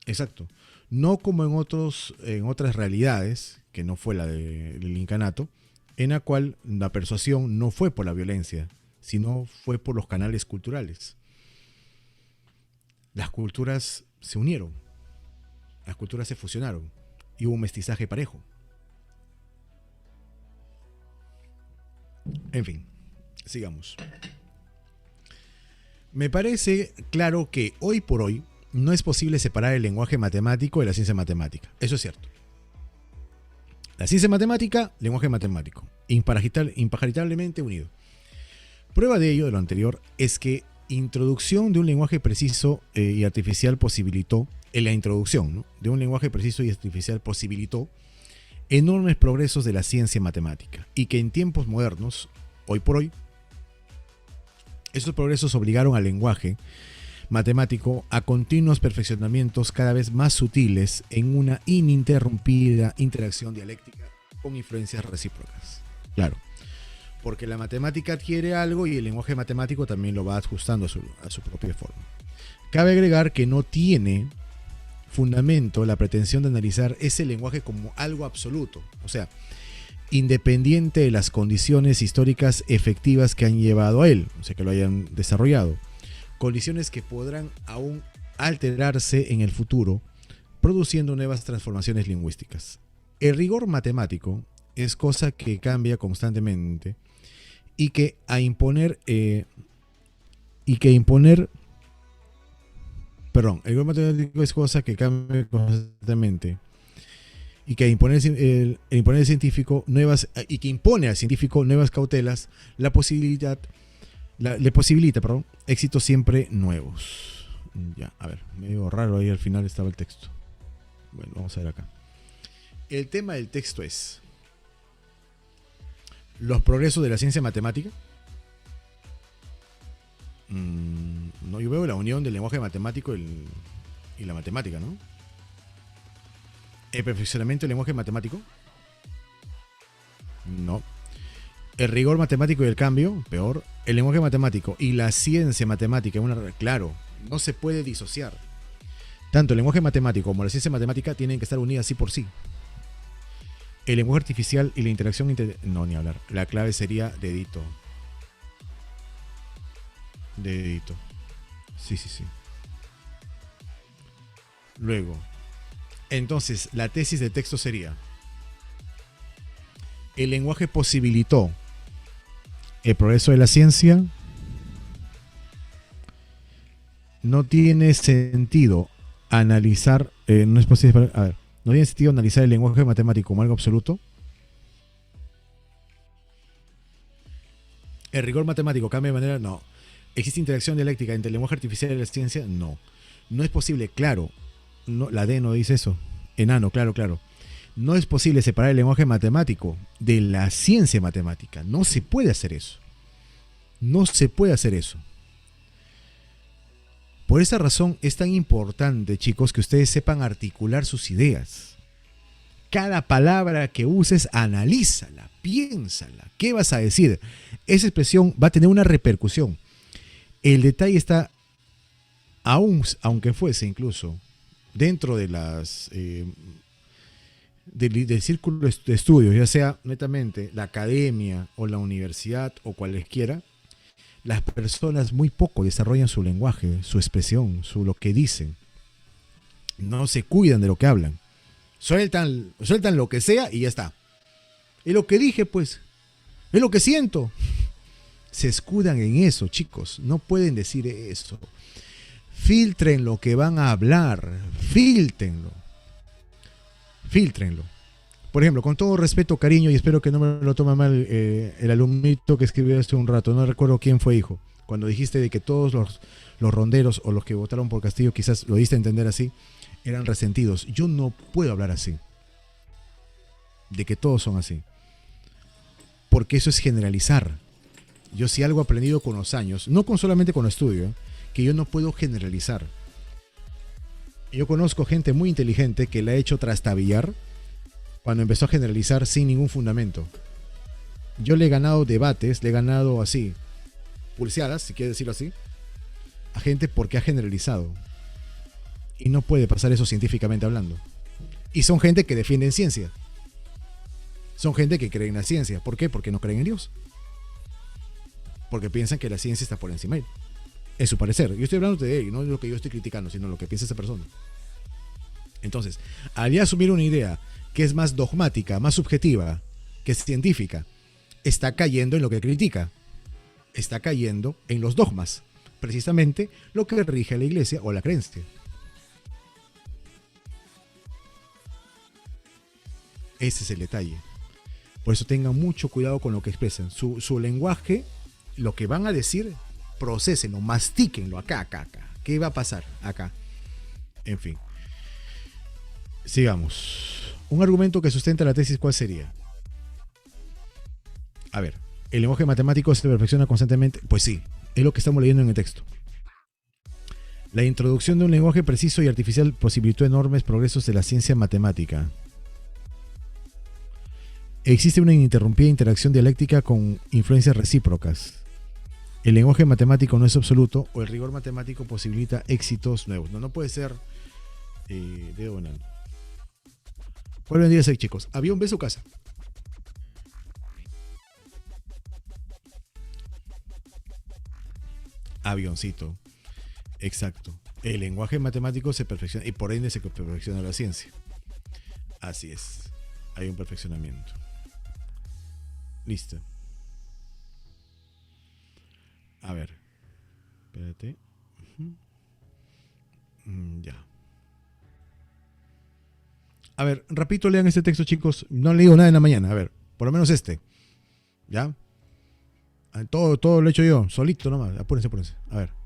[SPEAKER 1] Exacto. No como en otras realidades, que no fue la del incanato, en la cual la persuasión no fue por la violencia, sino fue por los canales culturales. Las culturas se unieron, las culturas se fusionaron y hubo un mestizaje parejo. En fin, sigamos. Me parece claro que hoy por hoy no es posible separar el lenguaje matemático de la ciencia matemática. Eso es cierto. La ciencia matemática, lenguaje matemático, impagitablemente unido. Prueba de ello, de lo anterior, es que introducción de un lenguaje preciso y artificial posibilitó, en la introducción, ¿no?, de un lenguaje preciso y artificial posibilitó enormes progresos de la ciencia matemática, y que en tiempos modernos, hoy por hoy, esos progresos obligaron al lenguaje matemático a continuos perfeccionamientos cada vez más sutiles en una ininterrumpida interacción dialéctica con influencias recíprocas. Claro, porque la matemática adquiere algo y el lenguaje matemático también lo va ajustando a su propia forma. Cabe agregar que no tiene fundamento la pretensión de analizar ese lenguaje como algo absoluto, o sea, independiente de las condiciones históricas efectivas que han llevado a él, o sea, que lo hayan desarrollado. Condiciones que podrán aún alterarse en el futuro, produciendo nuevas transformaciones lingüísticas. El rigor matemático es cosa que cambia constantemente y que el rigor matemático es cosa que cambia constantemente y que el imponer al científico nuevas y que impone al científico nuevas cautelas, le posibilita, éxitos siempre nuevos. Ya, a ver, medio raro ahí al final estaba el texto. Bueno, vamos a ver acá. El tema del texto es los progresos de la ciencia matemática. No, yo veo la unión del lenguaje matemático y la matemática, ¿no? El perfeccionamiento del lenguaje matemático. No. El rigor matemático y el cambio, peor. El lenguaje matemático y la ciencia matemática, claro, no se puede disociar. Tanto el lenguaje matemático como la ciencia matemática tienen que estar unidas sí por sí. El lenguaje artificial y la interacción no, ni hablar. La clave sería dedito. Dedito. Sí. Luego, entonces, la tesis de texto sería: el lenguaje posibilitó el progreso de la ciencia. No tiene sentido analizar, no es posible, a ver, no tiene sentido analizar el lenguaje matemático como algo absoluto. El rigor matemático cambia de manera, no. ¿Existe interacción dialéctica entre el lenguaje artificial y la ciencia? No. No es posible, claro. No, la D no dice eso. Enano, claro. No es posible separar el lenguaje matemático de la ciencia matemática. No se puede hacer eso. No se puede hacer eso. Por esa razón es tan importante, chicos, que ustedes sepan articular sus ideas. Cada palabra que uses, analízala, piénsala. ¿Qué vas a decir? Esa expresión va a tener una repercusión. El detalle está, aunque fuese incluso dentro de del círculo de estudios, ya sea netamente la academia o la universidad o cualesquiera, las personas muy poco desarrollan su lenguaje, su expresión, lo que dicen. No se cuidan de lo que hablan. Sueltan lo que sea y ya está. Es lo que dije, pues. Es lo que siento. Se escudan en eso, chicos. No pueden decir eso. Filtren lo que van a hablar. Fíltrenlo. Por ejemplo, con todo respeto, cariño, y espero que no me lo tome mal el alumnito que escribió hace un rato, no recuerdo quién fue, hijo, cuando dijiste de que todos los ronderos o los que votaron por Castillo, quizás lo diste a entender así, eran resentidos. Yo no puedo hablar así, de que todos son así, porque eso es generalizar. Yo sí algo he aprendido con los años, no solamente con el estudio, que yo no puedo generalizar. Yo conozco gente muy inteligente que la ha hecho trastabillar cuando empezó a generalizar sin ningún fundamento. Yo le he ganado debates, le he ganado así, pulseadas, si quieres decirlo así, a gente porque ha generalizado. Y no puede pasar eso científicamente hablando. Y son gente que defienden ciencia. Son gente que cree en la ciencia. ¿Por qué? Porque no creen en Dios. Porque piensan que la ciencia está por encima de él. Es su parecer. Yo estoy hablando de él, no de lo que yo estoy criticando, sino lo que piensa esa persona. Entonces, al asumir una idea que es más dogmática, más subjetiva, que es científica, está cayendo en lo que critica. Está cayendo en los dogmas. Precisamente lo que rige a la iglesia o la creencia. Ese es el detalle. Por eso tengan mucho cuidado con lo que expresan. Su lenguaje, lo que van a decir, procesenlo, mastíquenlo acá. ¿Qué va a pasar acá? En fin. Sigamos. Un argumento que sustenta la tesis, ¿cuál sería? A ver, ¿el lenguaje matemático se perfecciona constantemente? Pues sí, es lo que estamos leyendo en el texto. La introducción de un lenguaje preciso y artificial posibilitó enormes progresos de la ciencia matemática. Existe una ininterrumpida interacción dialéctica con influencias recíprocas. El lenguaje matemático no es absoluto o el rigor matemático posibilita éxitos nuevos. No puede ser dedo banal. ¿Cuál vendría a ser, chicos? Avión ve su casa. Avioncito. Exacto. El lenguaje matemático se perfecciona y por ende se perfecciona la ciencia. Así es. Hay un perfeccionamiento. Listo. A ver. Espérate. Ya. A ver, rapidito lean este texto, chicos. No he leído nada en la mañana. A ver, por lo menos este. ¿Ya? Todo lo he hecho yo, solito nomás. Apúrense. A ver.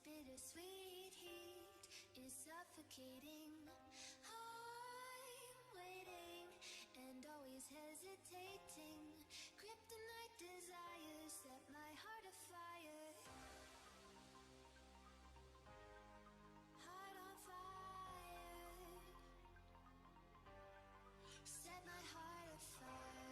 [SPEAKER 4] Bittersweet heat is suffocating. I'm waiting and always hesitating. Kryptonite desires set my heart afire. Heart on fire. Set my heart afire.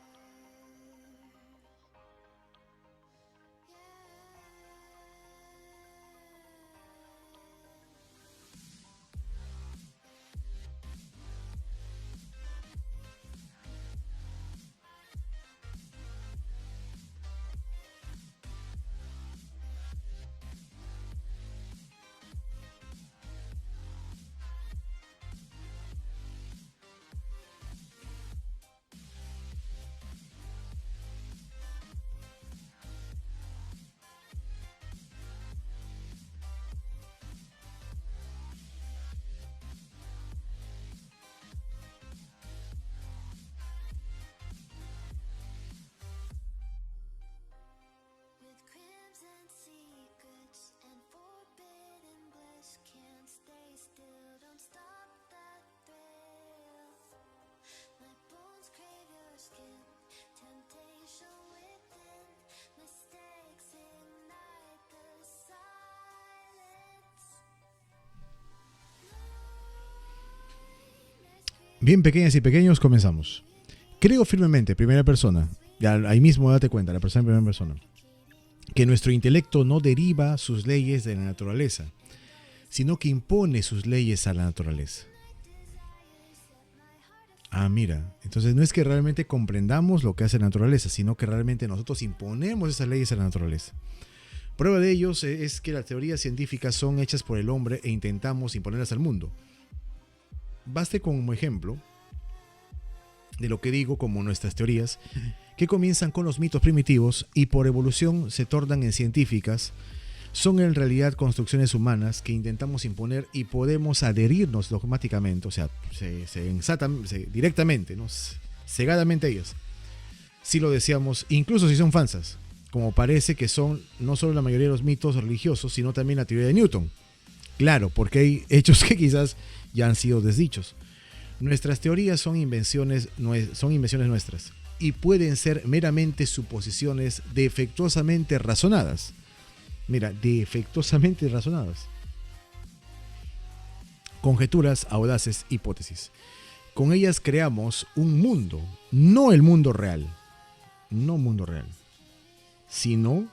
[SPEAKER 1] Bien, pequeñas y pequeños, comenzamos. Creo firmemente, primera persona, ya ahí mismo date cuenta, la persona en primera persona, que nuestro intelecto no deriva sus leyes de la naturaleza, sino que impone sus leyes a la naturaleza. Ah, mira, entonces no es que realmente comprendamos lo que hace la naturaleza, sino que realmente nosotros imponemos esas leyes a la naturaleza. Prueba de ello es que las teorías científicas son hechas por el hombre e intentamos imponerlas al mundo. Baste como ejemplo de lo que digo como nuestras teorías, que comienzan con los mitos primitivos y por evolución se tornan en científicas, son en realidad construcciones humanas que intentamos imponer y podemos adherirnos dogmáticamente, o sea, directamente, ¿no? Cegadamente a ellas, si lo deseamos, incluso si son falsas, como parece que son no solo la mayoría de los mitos religiosos, sino también la teoría de Newton. Claro, porque hay hechos que quizás ya han sido desdichos. Nuestras teorías son invenciones nuestras y pueden ser meramente suposiciones defectuosamente razonadas. Mira, defectuosamente razonadas. Conjeturas, audaces, hipótesis. Con ellas creamos un mundo, no el mundo real, sino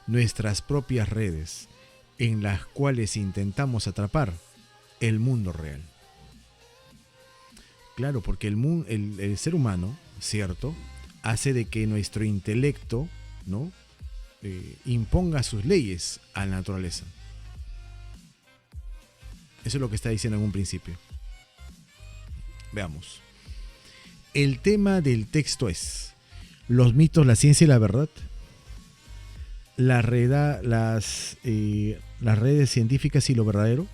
[SPEAKER 1] nuestras propias redes en las cuales intentamos atrapar el mundo real. Claro, porque el ser humano, ¿cierto?, hace de que nuestro intelecto, ¿no?, imponga sus leyes a la naturaleza. Eso es lo que está diciendo en un principio. Veamos. El tema del texto es los mitos, la ciencia y la verdad, las redes científicas y lo verdadero,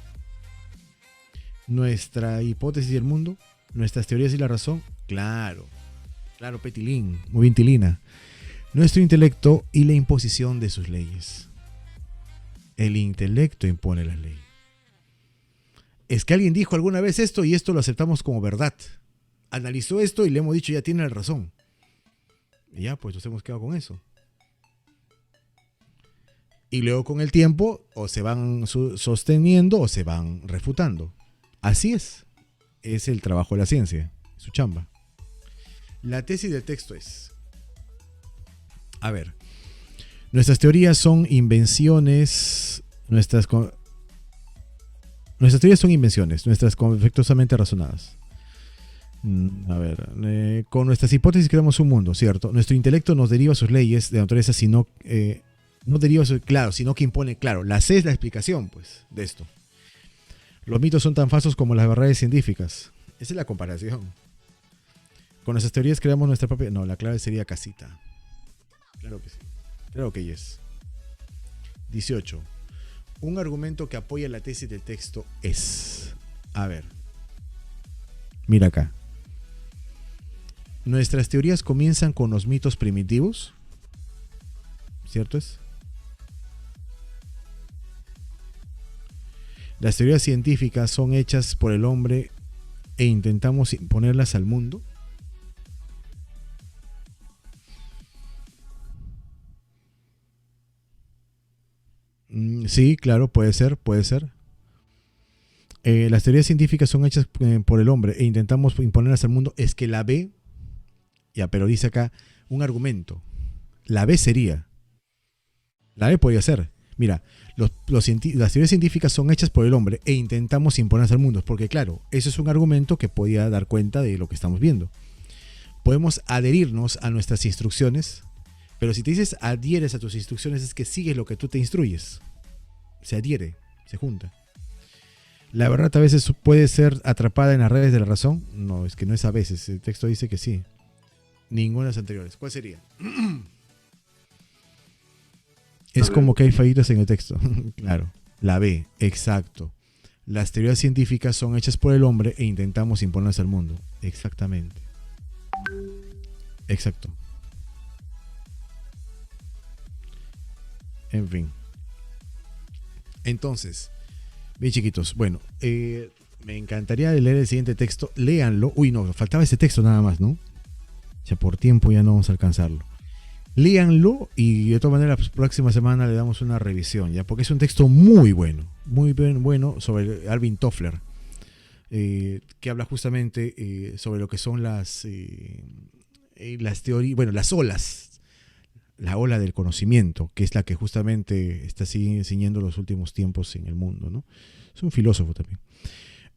[SPEAKER 1] nuestra hipótesis del mundo, nuestras teorías y la razón. Claro, Petilín, muy bien, Tilina. Nuestro intelecto y la imposición de sus leyes. El intelecto impone las leyes. Es que alguien dijo alguna vez esto y esto lo aceptamos como verdad. Analizó esto y le hemos dicho ya tiene la razón. Y ya, pues nos hemos quedado con eso. Y luego con el tiempo o se van sosteniendo o se van refutando. Así es. Es el trabajo de la ciencia, su chamba. La tesis del texto es: a ver, nuestras teorías son invenciones, nuestras teorías son invenciones, nuestras defectuosamente razonadas. A ver, con nuestras hipótesis creamos un mundo, ¿cierto? Nuestro intelecto nos deriva sus leyes de naturaleza, sino no deriva, claro, sino que impone, claro. La C es la explicación, pues, de esto. Los mitos son tan falsos como las verdades científicas. Esa es la comparación. Con nuestras teorías creamos nuestra propia... No, la clave sería casita. Claro que sí. Claro que yes. 18. Un argumento que apoya la tesis del texto es... A ver. Mira acá. Nuestras teorías comienzan con los mitos primitivos. ¿Cierto es? Las teorías científicas son hechas por el hombre e intentamos imponerlas al mundo. Sí, claro, puede ser. Las teorías científicas son hechas por el hombre e intentamos imponerlas al mundo. Es que la B, ya, pero dice acá un argumento. La B podría ser. Mira, las teorías científicas son hechas por el hombre e intentamos imponerlas al mundo. Porque claro, eso es un argumento que podía dar cuenta de lo que estamos viendo. Podemos adherirnos a nuestras instrucciones, pero si te dices adhieres a tus instrucciones es que sigues lo que tú te instruyes. Se adhiere, se junta. La verdad a veces puede ser atrapada en las redes de la razón. No, es que no es a veces. El texto dice que sí. Ninguna de las anteriores. ¿Cuál sería? Es como que hay fallitas en el texto. Claro. La B, exacto. Las teorías científicas son hechas por el hombre e intentamos imponerlas al mundo. Exactamente. Exacto. En fin. Entonces, bien chiquitos, bueno, me encantaría leer el siguiente texto. Léanlo. Uy, no, faltaba ese texto nada más, ¿no? Ya por tiempo ya no vamos a alcanzarlo. Léanlo y de todas maneras la próxima semana le damos una revisión, ¿ya? Porque es un texto muy bueno sobre Alvin Toffler, que habla justamente sobre lo que son las teorías, bueno, las olas, la ola del conocimiento, que es la que justamente está ciñendo los últimos tiempos en el mundo, ¿no? Es un filósofo también.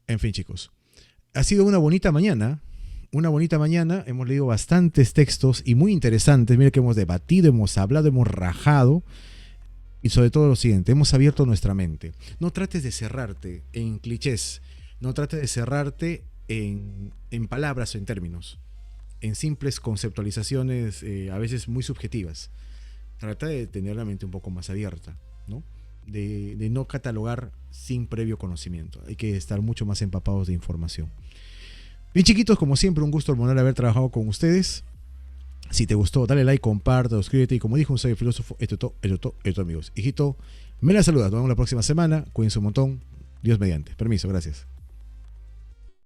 [SPEAKER 1] En fin, chicos, ha sido una bonita mañana. Hemos leído bastantes textos y muy interesantes. Mira que hemos debatido, hemos hablado, hemos rajado. Y sobre todo lo siguiente, hemos abierto nuestra mente. No trates de cerrarte en clichés. No trates de cerrarte en palabras o en términos. en simples conceptualizaciones a veces muy subjetivas. Trata de tener la mente un poco más abierta, ¿no? De no catalogar sin previo conocimiento. Hay que estar mucho más empapados de información. Bien, chiquitos, como siempre, un gusto hormonal haber trabajado con ustedes. Si te gustó, dale like, comparte, suscríbete. Y como dijo un sabio filósofo, esto, amigos. Hijito, me la saludas. Nos vemos la próxima semana. Cuídense un montón. Dios mediante. Permiso, gracias.